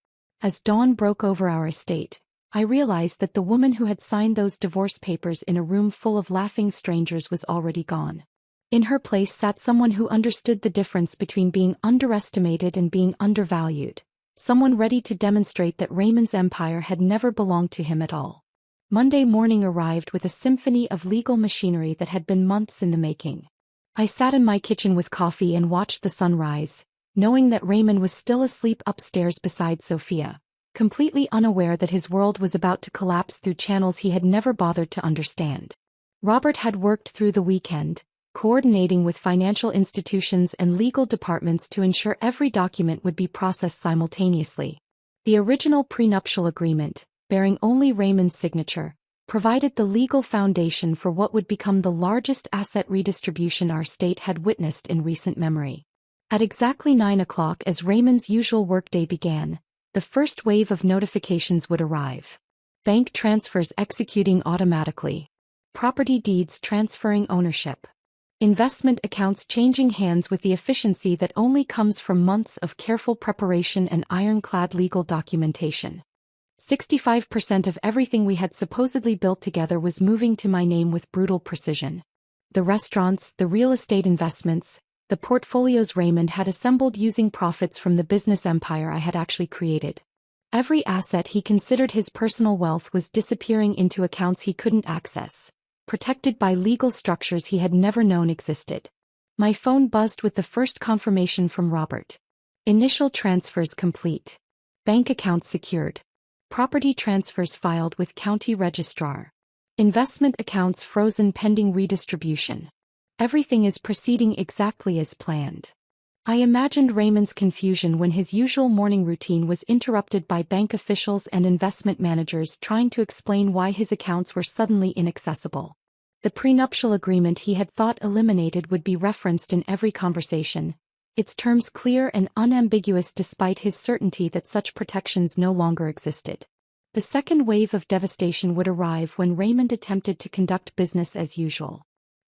As dawn broke over our estate, I realized that the woman who had signed those divorce papers in a room full of laughing strangers was already gone. In her place sat someone who understood the difference between being underestimated and being undervalued, someone ready to demonstrate that Raymond's empire had never belonged to him at all. Monday morning arrived with a symphony of legal machinery that had been months in the making. I sat in my kitchen with coffee and watched the sun rise, knowing that Raymond was still asleep upstairs beside Sophia, completely unaware that his world was about to collapse through channels he had never bothered to understand. Robert had worked through the weekend, coordinating with financial institutions and legal departments to ensure every document would be processed simultaneously. The original prenuptial agreement, bearing only Raymond's signature, provided the legal foundation for what would become the largest asset redistribution our state had witnessed in recent memory. At exactly 9 o'clock as Raymond's usual workday began, the first wave of notifications would arrive. Bank transfers executing automatically. Property deeds transferring ownership. Investment accounts changing hands with the efficiency that only comes from months of careful preparation and ironclad legal documentation. 65% of everything we had supposedly built together was moving to my name with brutal precision. The restaurants, the real estate investments, the portfolios Raymond had assembled using profits from the business empire I had actually created. Every asset he considered his personal wealth was disappearing into accounts he couldn't access, protected by legal structures he had never known existed. My phone buzzed with the first confirmation from Robert. Initial transfers complete. Bank accounts secured. Property transfers filed with county registrar. Investment accounts frozen pending redistribution. Everything is proceeding exactly as planned. I imagined Raymond's confusion when his usual morning routine was interrupted by bank officials and investment managers trying to explain why his accounts were suddenly inaccessible. The prenuptial agreement he had thought eliminated would be referenced in every conversation, its terms clear and unambiguous despite his certainty that such protections no longer existed. The second wave of devastation would arrive when Raymond attempted to conduct business as usual.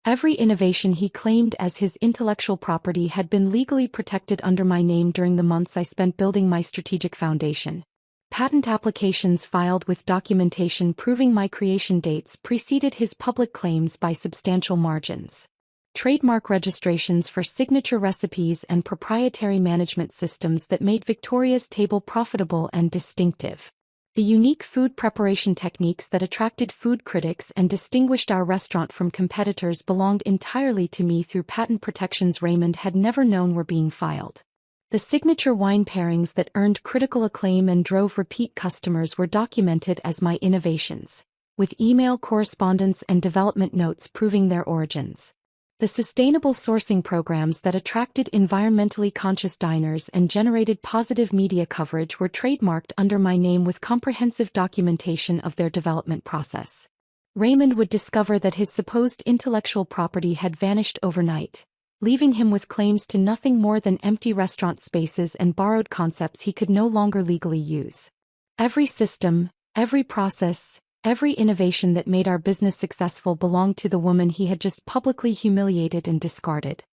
Every innovation he claimed as his intellectual property had been legally protected under my name during the months I spent building my strategic foundation. Patent applications filed with documentation proving my creation dates preceded his public claims by substantial margins. Trademark registrations for signature recipes and proprietary management systems that made Victoria's Table profitable and distinctive. The unique food preparation techniques that attracted food critics and distinguished our restaurant from competitors belonged entirely to me through patent protections Raymond had never known were being filed. The signature wine pairings that earned critical acclaim and drove repeat customers were documented as my innovations, with email correspondence and development notes proving their origins. The sustainable sourcing programs that attracted environmentally conscious diners and generated positive media coverage were trademarked under my name with comprehensive documentation of their development process. Raymond would discover that his supposed intellectual property had vanished overnight, leaving him with claims to nothing more than empty restaurant spaces and borrowed concepts he could no longer legally use. Every system, every process, every innovation that made our business successful belonged to the woman he had just publicly humiliated and discarded.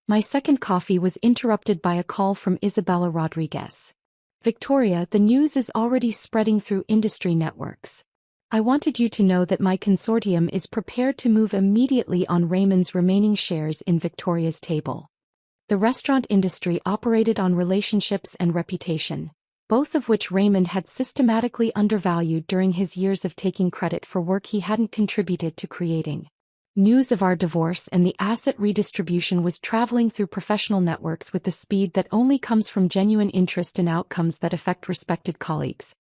My second coffee was interrupted by a call from Isabella Rodriguez. "Victoria, the news is already spreading through industry networks. I wanted you to know that my consortium is prepared to move immediately on Raymond's remaining shares in Victoria's Table." The restaurant industry operated on relationships and reputation, both of which Raymond had systematically undervalued during his years of taking credit for work he hadn't contributed to creating. News of our divorce and the asset redistribution was traveling through professional networks with the speed that only comes from genuine interest in outcomes that affect respected colleagues.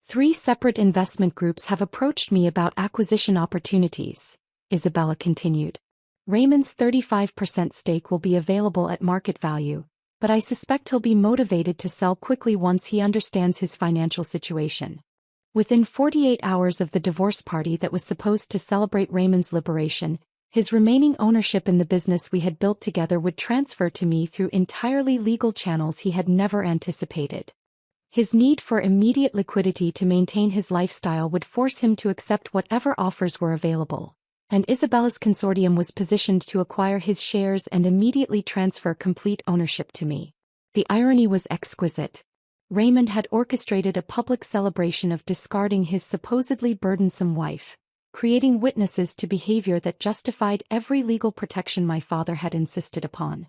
3 separate investment groups have approached me about acquisition opportunities, Isabella continued. Raymond's 35% stake will be available at market value, but I suspect he'll be motivated to sell quickly once he understands his financial situation. Within 48 hours of the divorce party that was supposed to celebrate Raymond's liberation, his remaining ownership in the business we had built together would transfer to me through entirely legal channels he had never anticipated. His need for immediate liquidity to maintain his lifestyle would force him to accept whatever offers were available, and Isabella's consortium was positioned to acquire his shares and immediately transfer complete ownership to me. The irony was exquisite. Raymond had orchestrated a public celebration of discarding his supposedly burdensome wife, creating witnesses to behavior that justified every legal protection my father had insisted upon.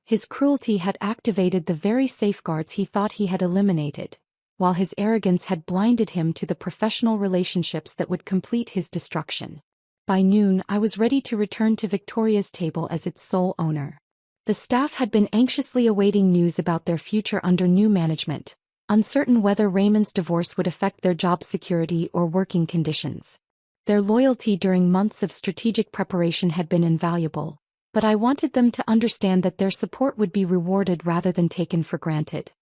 His cruelty had activated the very safeguards he thought he had eliminated, while his arrogance had blinded him to the professional relationships that would complete his destruction. By noon, I was ready to return to Victoria's Table as its sole owner. The staff had been anxiously awaiting news about their future under new management, uncertain whether Raymond's divorce would affect their job security or working conditions. Their loyalty during months of strategic preparation had been invaluable, but I wanted them to understand that their support would be rewarded rather than taken for granted.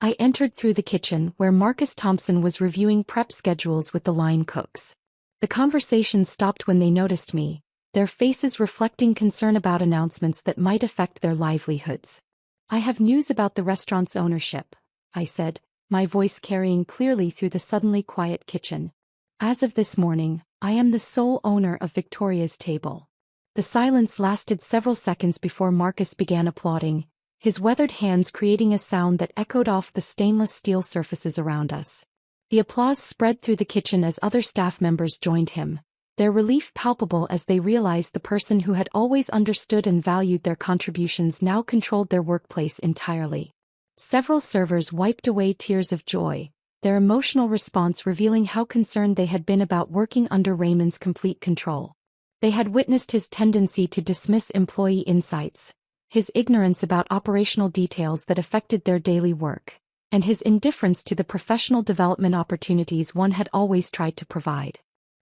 I entered through the kitchen where Marcus Thompson was reviewing prep schedules with the line cooks. The conversation stopped when they noticed me, their faces reflecting concern about announcements that might affect their livelihoods. "I have news about the restaurant's ownership," I said, my voice carrying clearly through the suddenly quiet kitchen. "As of this morning, I am the sole owner of Victoria's Table." The silence lasted several seconds before Marcus began applauding, his weathered hands creating a sound that echoed off the stainless steel surfaces around us. The applause spread through the kitchen as other staff members joined him, their relief palpable as they realized the person who had always understood and valued their contributions now controlled their workplace entirely. Several servers wiped away tears of joy, their emotional response revealing how concerned they had been about working under Raymond's complete control. They had witnessed his tendency to dismiss employee insights, his ignorance about operational details that affected their daily work, and his indifference to the professional development opportunities one had always tried to provide.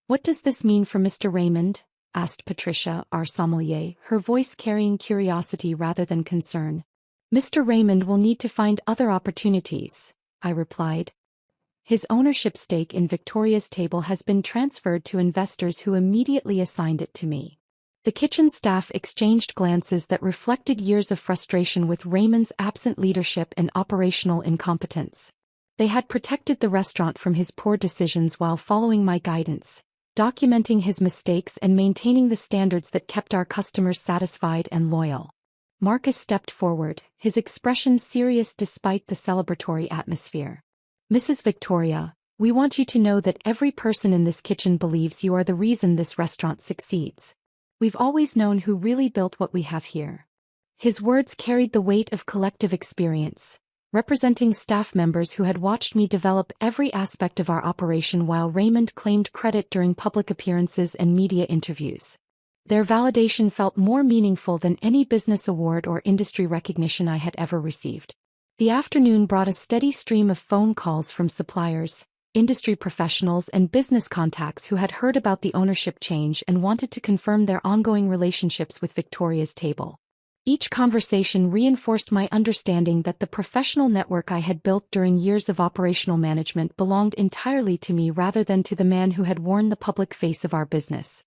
"What does this mean for Mr. Raymond?" asked Patricia, our sommelier, her voice carrying curiosity rather than concern. "Mr. Raymond will need to find other opportunities," I replied. "His ownership stake in Victoria's Table has been transferred to investors who immediately assigned it to me." The kitchen staff exchanged glances that reflected years of frustration with Raymond's absent leadership and operational incompetence. They had protected the restaurant from his poor decisions while following my guidance, documenting his mistakes and maintaining the standards that kept our customers satisfied and loyal. Marcus stepped forward, his expression serious despite the celebratory atmosphere. "Mrs. Victoria, we want you to know that every person in this kitchen believes you are the reason this restaurant succeeds. We've always known who really built what we have here." His words carried the weight of collective experience, representing staff members who had watched me develop every aspect of our operation while Raymond claimed credit during public appearances and media interviews. Their validation felt more meaningful than any business award or industry recognition I had ever received. The afternoon brought a steady stream of phone calls from suppliers, industry professionals and business contacts who had heard about the ownership change and wanted to confirm their ongoing relationships with Victoria's Table. Each conversation reinforced my understanding that the professional network I had built during years of operational management belonged entirely to me rather than to the man who had worn the public face of our business.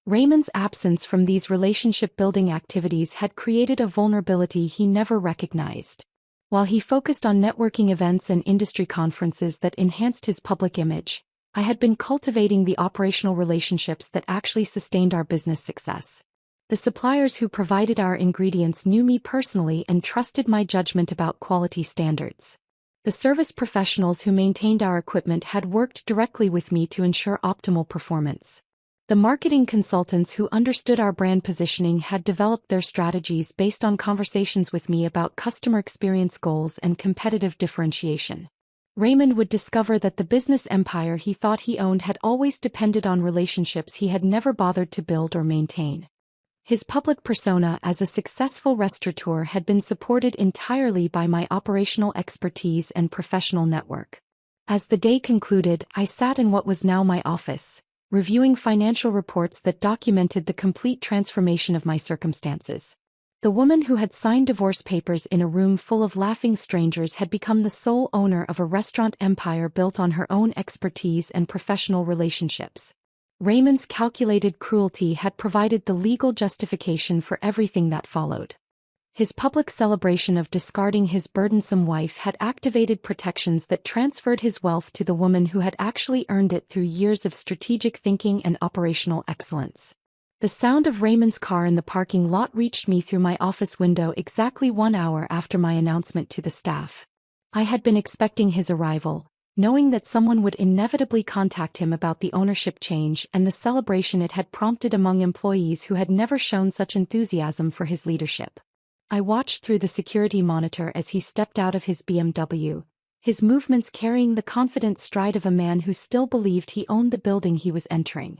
Raymond's absence from these relationship-building activities had created a vulnerability he never recognized. While he focused on networking events and industry conferences that enhanced his public image, I had been cultivating the operational relationships that actually sustained our business success. The suppliers who provided our ingredients knew me personally and trusted my judgment about quality standards. The service professionals who maintained our equipment had worked directly with me to ensure optimal performance. The marketing consultants who understood our brand positioning had developed their strategies based on conversations with me about customer experience goals and competitive differentiation. Raymond would discover that the business empire he thought he owned had always depended on relationships he had never bothered to build or maintain. His public persona as a successful restaurateur had been supported entirely by my operational expertise and professional network. As the day concluded, I sat in what was now my office, reviewing financial reports that documented the complete transformation of my circumstances. The woman who had signed divorce papers in a room full of laughing strangers had become the sole owner of a restaurant empire built on her own expertise and professional relationships. Raymond's calculated cruelty had provided the legal justification for everything that followed. His public celebration of discarding his burdensome wife had activated protections that transferred his wealth to the woman who had actually earned it through years of strategic thinking and operational excellence. The sound of Raymond's car in the parking lot reached me through my office window exactly 1 hour after my announcement to the staff. I had been expecting his arrival, knowing that someone would inevitably contact him about the ownership change and the celebration it had prompted among employees who had never shown such enthusiasm for his leadership. I watched through the security monitor as he stepped out of his BMW, his movements carrying the confident stride of a man who still believed he owned the building he was entering.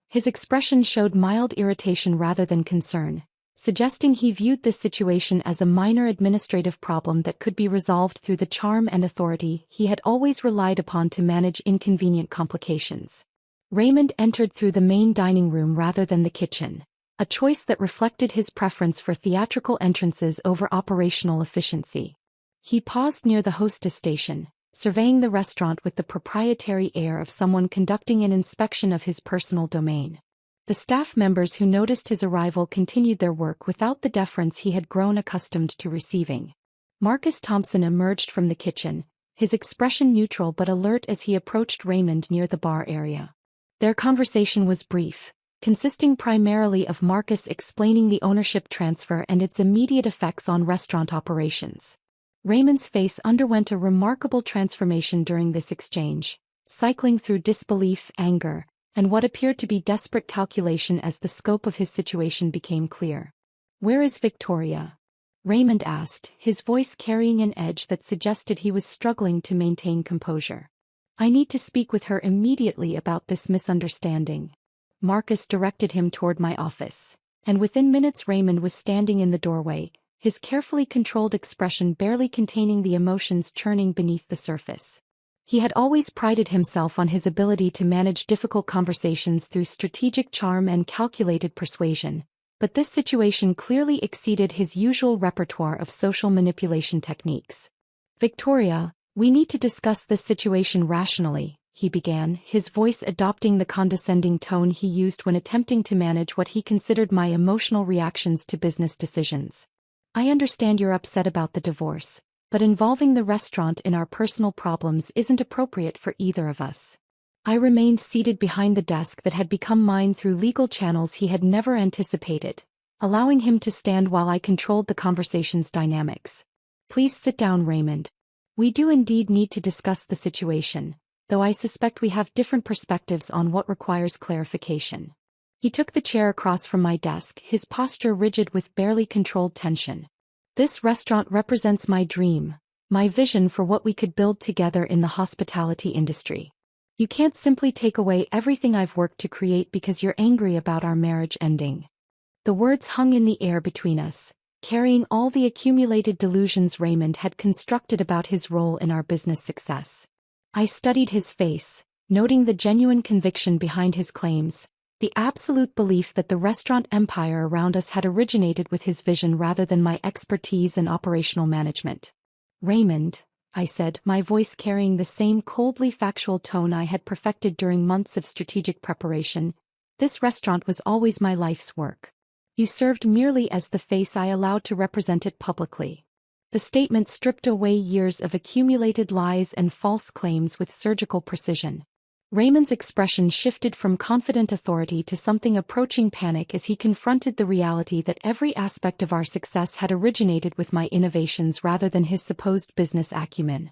His expression showed mild irritation rather than concern, suggesting he viewed this situation as a minor administrative problem that could be resolved through the charm and authority he had always relied upon to manage inconvenient complications. Raymond entered through the main dining room rather than the kitchen, a choice that reflected his preference for theatrical entrances over operational efficiency. He paused near the hostess station, surveying the restaurant with the proprietary air of someone conducting an inspection of his personal domain. The staff members who noticed his arrival continued their work without the deference he had grown accustomed to receiving. Marcus Thompson emerged from the kitchen, his expression neutral but alert as he approached Raymond near the bar area. Their conversation was brief, consisting primarily of Marcus explaining the ownership transfer and its immediate effects on restaurant operations. Raymond's face underwent a remarkable transformation during this exchange, cycling through disbelief, anger, and what appeared to be desperate calculation as the scope of his situation became clear. "Where is Victoria?" Raymond asked, his voice carrying an edge that suggested he was struggling to maintain composure. "I need to speak with her immediately about this misunderstanding." Marcus directed him toward my office, and within minutes Raymond was standing in the doorway, his carefully controlled expression barely containing the emotions churning beneath the surface. He had always prided himself on his ability to manage difficult conversations through strategic charm and calculated persuasion, but this situation clearly exceeded his usual repertoire of social manipulation techniques. "Victoria, we need to discuss this situation rationally," he began, his voice adopting the condescending tone he used when attempting to manage what he considered my emotional reactions to business decisions. "I understand you're upset about the divorce, but involving the restaurant in our personal problems isn't appropriate for either of us." I remained seated behind the desk that had become mine through legal channels he had never anticipated, allowing him to stand while I controlled the conversation's dynamics. "Please sit down, Raymond. We do indeed need to discuss the situation, though I suspect we have different perspectives on what requires clarification." He took the chair across from my desk, his posture rigid with barely controlled tension. "This restaurant represents my dream, my vision for what we could build together in the hospitality industry. You can't simply take away everything I've worked to create because you're angry about our marriage ending." The words hung in the air between us, carrying all the accumulated delusions Raymond had constructed about his role in our business success. I studied his face, noting the genuine conviction behind his claims, the absolute belief that the restaurant empire around us had originated with his vision rather than my expertise and operational management. "Raymond," I said, my voice carrying the same coldly factual tone I had perfected during months of strategic preparation, This restaurant was always my life's work. You served merely as the face I allowed to represent it publicly. The statement stripped away years of accumulated lies and false claims with surgical precision. Raymond's expression shifted from confident authority to something approaching panic as he confronted the reality that every aspect of our success had originated with my innovations rather than his supposed business acumen.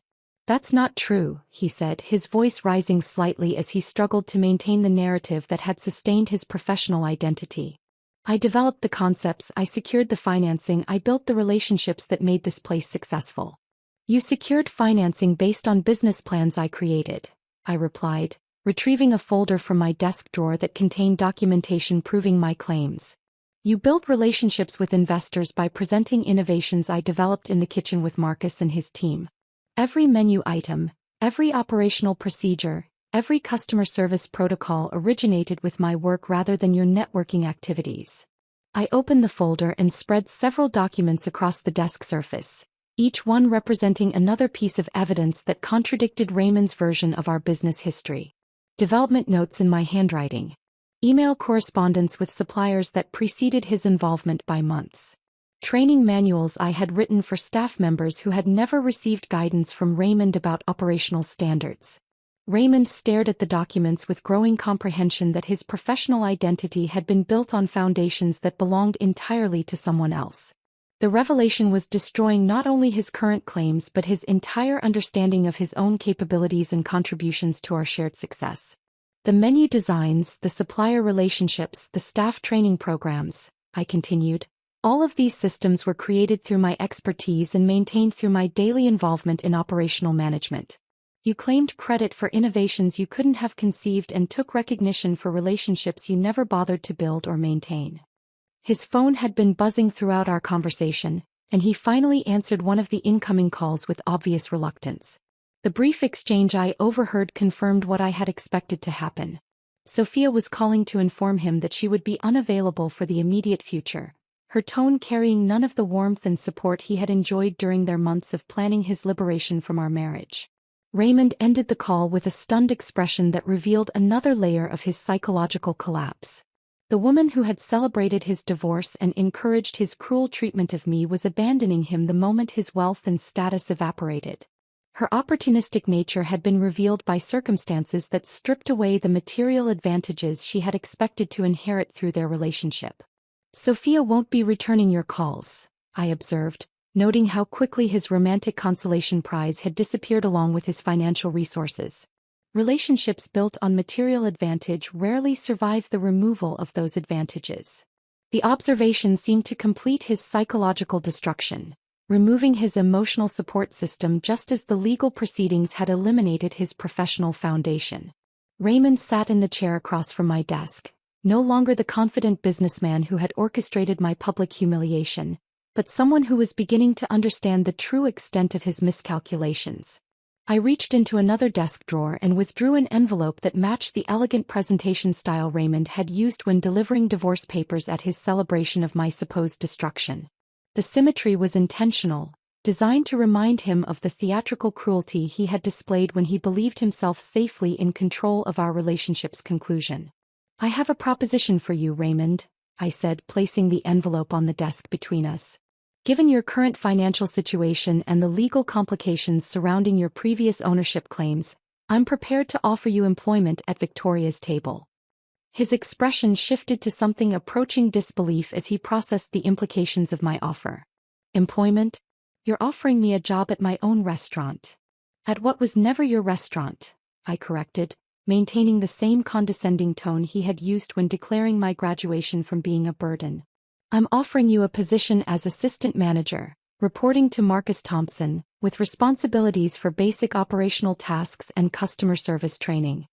"That's not true," he said, his voice rising slightly as he struggled to maintain the narrative that had sustained his professional identity. "I developed the concepts, I secured the financing, I built the relationships that made this place successful." "You secured financing based on business plans I created," I replied, retrieving a folder from my desk drawer that contained documentation proving my claims. "You built relationships with investors by presenting innovations I developed in the kitchen with Marcus and his team. Every menu item, every operational procedure, every customer service protocol originated with my work rather than your networking activities." I opened the folder and spread several documents across the desk surface, each one representing another piece of evidence that contradicted Raymond's version of our business history. Development notes in my handwriting. Email correspondence with suppliers that preceded his involvement by months. Training manuals I had written for staff members who had never received guidance from Raymond about operational standards. Raymond stared at the documents with growing comprehension that his professional identity had been built on foundations that belonged entirely to someone else. The revelation was destroying not only his current claims but his entire understanding of his own capabilities and contributions to our shared success. "The menu designs, the supplier relationships, the staff training programs," I continued, "all of these systems were created through my expertise and maintained through my daily involvement in operational management. You claimed credit for innovations you couldn't have conceived and took recognition for relationships you never bothered to build or maintain." His phone had been buzzing throughout our conversation, and he finally answered one of the incoming calls with obvious reluctance. The brief exchange I overheard confirmed what I had expected to happen. Sophia was calling to inform him that she would be unavailable for the immediate future, her tone carrying none of the warmth and support he had enjoyed during their months of planning his liberation from our marriage. Raymond ended the call with a stunned expression that revealed another layer of his psychological collapse. The woman who had celebrated his divorce and encouraged his cruel treatment of me was abandoning him the moment his wealth and status evaporated. Her opportunistic nature had been revealed by circumstances that stripped away the material advantages she had expected to inherit through their relationship. "Sophia won't be returning your calls," I observed, noting how quickly his romantic consolation prize had disappeared along with his financial resources. Relationships built on material advantage rarely survive the removal of those advantages. The observation seemed to complete his psychological destruction, removing his emotional support system just as the legal proceedings had eliminated his professional foundation. Raymond sat in the chair across from my desk, no longer the confident businessman who had orchestrated my public humiliation, but someone who was beginning to understand the true extent of his miscalculations. I reached into another desk drawer and withdrew an envelope that matched the elegant presentation style Raymond had used when delivering divorce papers at his celebration of my supposed destruction. The symmetry was intentional, designed to remind him of the theatrical cruelty he had displayed when he believed himself safely in control of our relationship's conclusion. "I have a proposition for you, Raymond," I said, placing the envelope on the desk between us. "Given your current financial situation and the legal complications surrounding your previous ownership claims, I'm prepared to offer you employment at Victoria's table." His expression shifted to something approaching disbelief as he processed the implications of my offer. "Employment? You're offering me a job at my own restaurant." "At what was never your restaurant," I corrected, maintaining the same condescending tone he had used when declaring my graduation from being a burden. "I'm offering you a position as assistant manager, reporting to Marcus Thompson, with responsibilities for basic operational tasks and customer service training."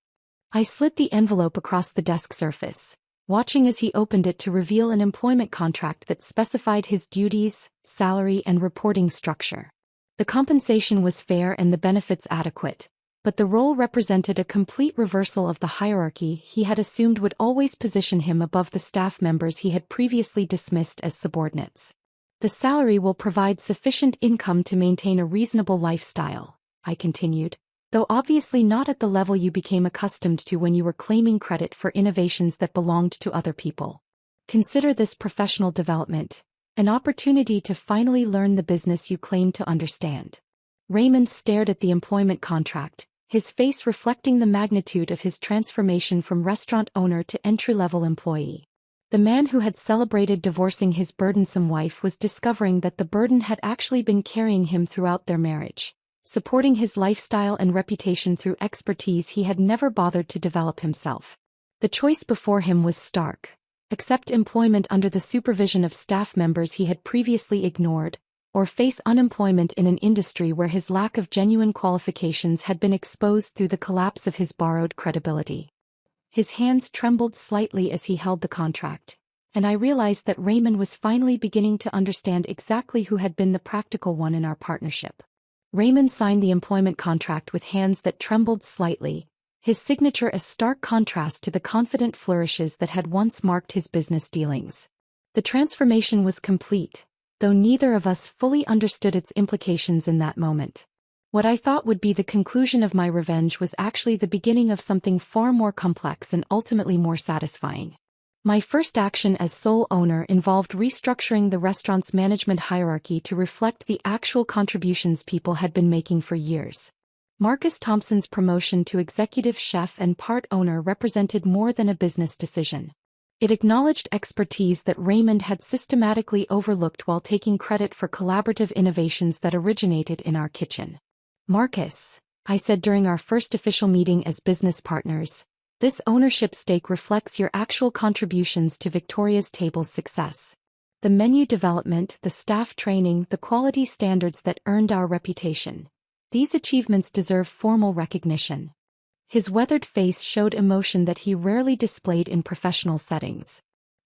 I slid the envelope across the desk surface, watching as he opened it to reveal an employment contract that specified his duties, salary, and reporting structure. The compensation was fair and the benefits adequate, but the role represented a complete reversal of the hierarchy he had assumed would always position him above the staff members he had previously dismissed as subordinates. "The salary will provide sufficient income to maintain a reasonable lifestyle," I continued, though obviously not at the level you became accustomed to when you were claiming credit for innovations that belonged to other people. Consider this professional development, an opportunity to finally learn the business you claim to understand. Raymond stared at the employment contract, his face reflecting the magnitude of his transformation from restaurant owner to entry-level employee. The man who had celebrated divorcing his burdensome wife was discovering that the burden had actually been carrying him throughout their marriage, supporting his lifestyle and reputation through expertise he had never bothered to develop himself. The choice before him was stark: accept employment under the supervision of staff members he had previously ignored, or face unemployment in an industry where his lack of genuine qualifications had been exposed through the collapse of his borrowed credibility. His hands trembled slightly as he held the contract, and I realized that Raymond was finally beginning to understand exactly who had been the practical one in our partnership. Raymond signed the employment contract with hands that trembled slightly, his signature a stark contrast to the confident flourishes that had once marked his business dealings. The transformation was complete, though neither of us fully understood its implications in that moment. What I thought would be the conclusion of my revenge was actually the beginning of something far more complex and ultimately more satisfying. My first action as sole owner involved restructuring the restaurant's management hierarchy to reflect the actual contributions people had been making for years. Marcus Thompson's promotion to executive chef and part owner represented more than a business decision. It acknowledged expertise that Raymond had systematically overlooked while taking credit for collaborative innovations that originated in our kitchen. "Marcus," I said during our first official meeting as business partners, "this ownership stake reflects your actual contributions to Victoria's Table's success. The menu development, the staff training, the quality standards that earned our reputation. These achievements deserve formal recognition." His weathered face showed emotion that he rarely displayed in professional settings.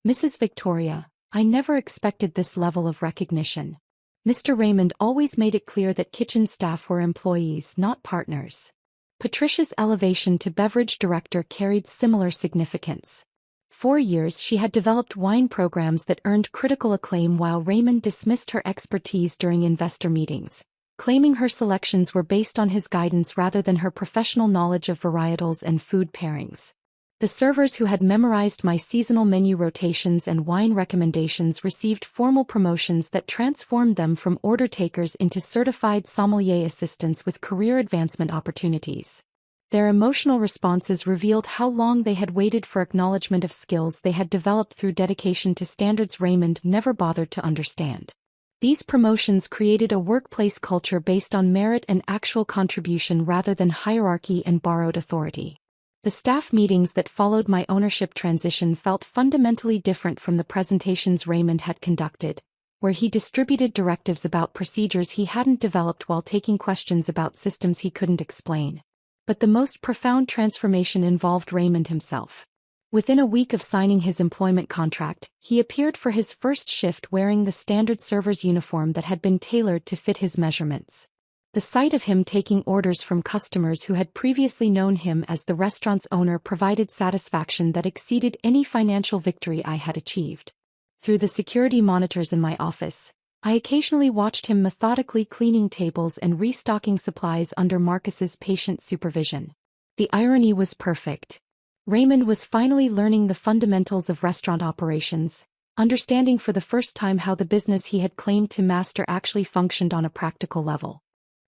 "Mrs. Victoria, I never expected this level of recognition. Mr. Raymond always made it clear that kitchen staff were employees, not partners." Patricia's elevation to beverage director carried similar significance. For years she had developed wine programs that earned critical acclaim while Raymond dismissed her expertise during investor meetings, claiming her selections were based on his guidance rather than her professional knowledge of varietals and food pairings. The servers who had memorized my seasonal menu rotations and wine recommendations received formal promotions that transformed them from order takers into certified sommelier assistants with career advancement opportunities. Their emotional responses revealed how long they had waited for acknowledgement of skills they had developed through dedication to standards Raymond never bothered to understand. These promotions created a workplace culture based on merit and actual contribution rather than hierarchy and borrowed authority. The staff meetings that followed my ownership transition felt fundamentally different from the presentations Raymond had conducted, where he distributed directives about procedures he hadn't developed while taking questions about systems he couldn't explain. But the most profound transformation involved Raymond himself. Within a week of signing his employment contract, he appeared for his first shift wearing the standard server's uniform that had been tailored to fit his measurements. The sight of him taking orders from customers who had previously known him as the restaurant's owner provided satisfaction that exceeded any financial victory I had achieved. Through the security monitors in my office, I occasionally watched him methodically cleaning tables and restocking supplies under Marcus's patient supervision. The irony was perfect. Raymond was finally learning the fundamentals of restaurant operations, understanding for the first time how the business he had claimed to master actually functioned on a practical level.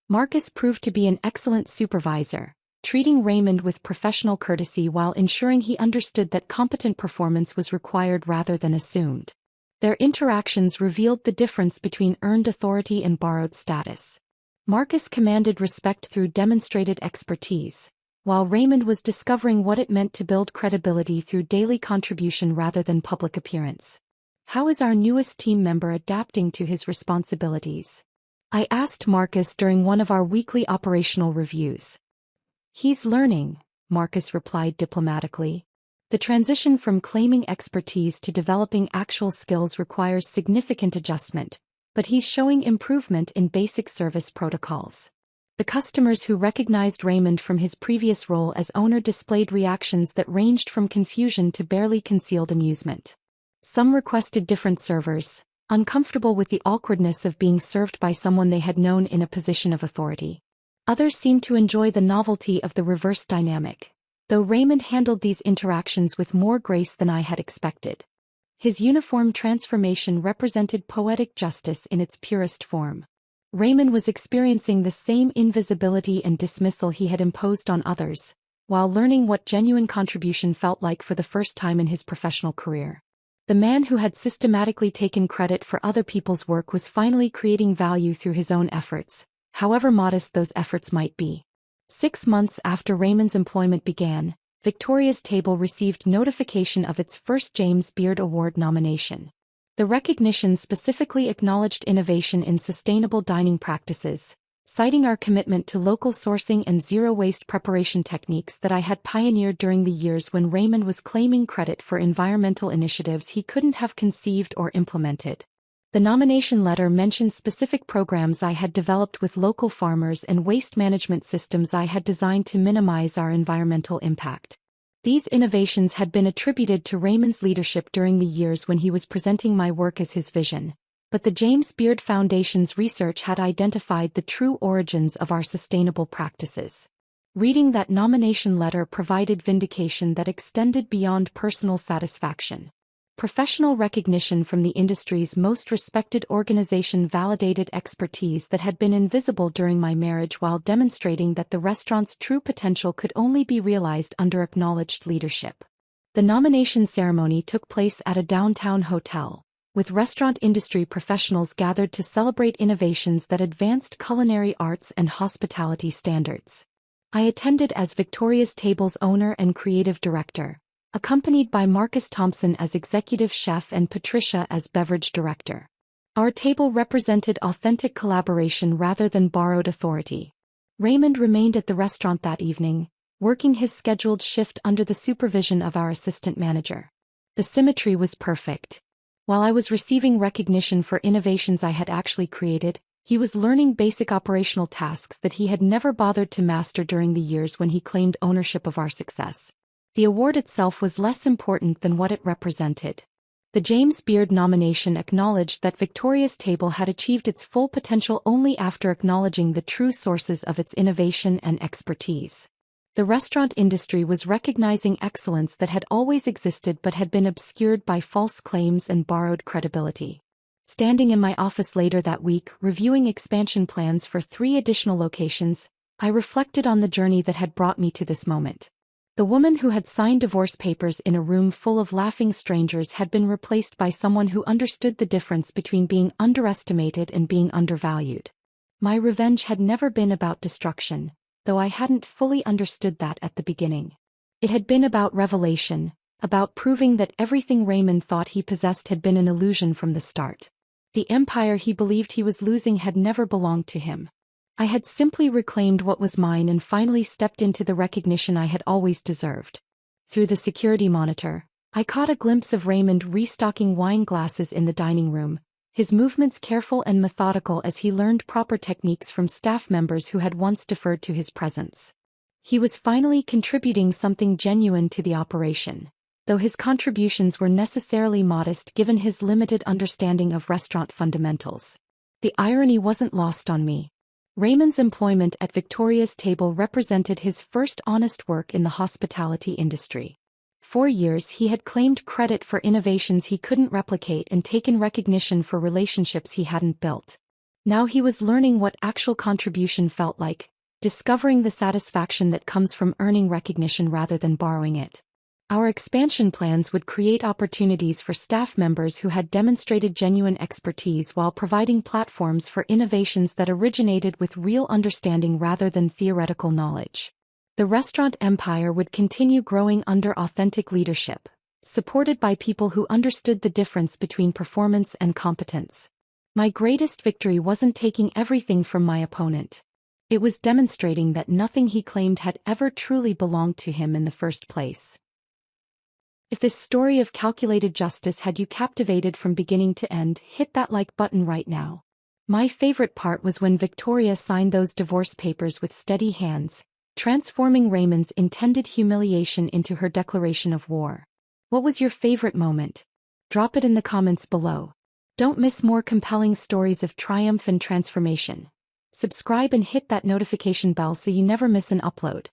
Marcus proved to be an excellent supervisor, treating Raymond with professional courtesy while ensuring he understood that competent performance was required rather than assumed. Their interactions revealed the difference between earned authority and borrowed status. Marcus commanded respect through demonstrated expertise, while Raymond was discovering what it meant to build credibility through daily contribution rather than public appearance. "How is our newest team member adapting to his responsibilities?" I asked Marcus during one of our weekly operational reviews. "He's learning," Marcus replied diplomatically. "The transition from claiming expertise to developing actual skills requires significant adjustment, but he's showing improvement in basic service protocols." The customers who recognized Raymond from his previous role as owner displayed reactions that ranged from confusion to barely concealed amusement. Some requested different servers, uncomfortable with the awkwardness of being served by someone they had known in a position of authority. Others seemed to enjoy the novelty of the reverse dynamic, though Raymond handled these interactions with more grace than I had expected. His uniform transformation represented poetic justice in its purest form. Raymond was experiencing the same invisibility and dismissal he had imposed on others, while learning what genuine contribution felt like for the first time in his professional career. The man who had systematically taken credit for other people's work was finally creating value through his own efforts, however modest those efforts might be. 6 months after Raymond's employment began, Victoria's Table received notification of its first James Beard Award nomination. The recognition specifically acknowledged innovation in sustainable dining practices, citing our commitment to local sourcing and zero-waste preparation techniques that I had pioneered during the years when Raymond was claiming credit for environmental initiatives he couldn't have conceived or implemented. The nomination letter mentioned specific programs I had developed with local farmers and waste management systems I had designed to minimize our environmental impact. These innovations had been attributed to Raymond's leadership during the years when he was presenting my work as his vision, but the James Beard Foundation's research had identified the true origins of our sustainable practices. Reading that nomination letter provided vindication that extended beyond personal satisfaction. Professional recognition from the industry's most respected organization validated expertise that had been invisible during my marriage while demonstrating that the restaurant's true potential could only be realized under acknowledged leadership. The nomination ceremony took place at a downtown hotel, with restaurant industry professionals gathered to celebrate innovations that advanced culinary arts and hospitality standards. I attended as Victoria's Table's owner and creative director, accompanied by Marcus Thompson as executive chef and Patricia as beverage director. Our table represented authentic collaboration rather than borrowed authority. Raymond remained at the restaurant that evening, working his scheduled shift under the supervision of our assistant manager. The symmetry was perfect. While I was receiving recognition for innovations I had actually created, he was learning basic operational tasks that he had never bothered to master during the years when he claimed ownership of our success. The award itself was less important than what it represented. The James Beard nomination acknowledged that Victoria's Table had achieved its full potential only after acknowledging the true sources of its innovation and expertise. The restaurant industry was recognizing excellence that had always existed but had been obscured by false claims and borrowed credibility. Standing in my office later that week, reviewing expansion plans for 3 additional locations, I reflected on the journey that had brought me to this moment. The woman who had signed divorce papers in a room full of laughing strangers had been replaced by someone who understood the difference between being underestimated and being undervalued. My revenge had never been about destruction, though I hadn't fully understood that at the beginning. It had been about revelation, about proving that everything Raymond thought he possessed had been an illusion from the start. The empire he believed he was losing had never belonged to him. I had simply reclaimed what was mine and finally stepped into the recognition I had always deserved. Through the security monitor, I caught a glimpse of Raymond restocking wine glasses in the dining room, his movements careful and methodical as he learned proper techniques from staff members who had once deferred to his presence. He was finally contributing something genuine to the operation, though his contributions were necessarily modest given his limited understanding of restaurant fundamentals. The irony wasn't lost on me. Raymond's employment at Victoria's Table represented his first honest work in the hospitality industry. For years he had claimed credit for innovations he couldn't replicate and taken recognition for relationships he hadn't built. Now he was learning what actual contribution felt like, discovering the satisfaction that comes from earning recognition rather than borrowing it. Our expansion plans would create opportunities for staff members who had demonstrated genuine expertise while providing platforms for innovations that originated with real understanding rather than theoretical knowledge. The restaurant empire would continue growing under authentic leadership, supported by people who understood the difference between performance and competence. My greatest victory wasn't taking everything from my opponent. It was demonstrating that nothing he claimed had ever truly belonged to him in the first place. If this story of calculated justice had you captivated from beginning to end, hit that like button right now. My favorite part was when Victoria signed those divorce papers with steady hands, transforming Raymond's intended humiliation into her declaration of war. What was your favorite moment? Drop it in the comments below. Don't miss more compelling stories of triumph and transformation. subscribe and hit that notification bell so you never miss an upload.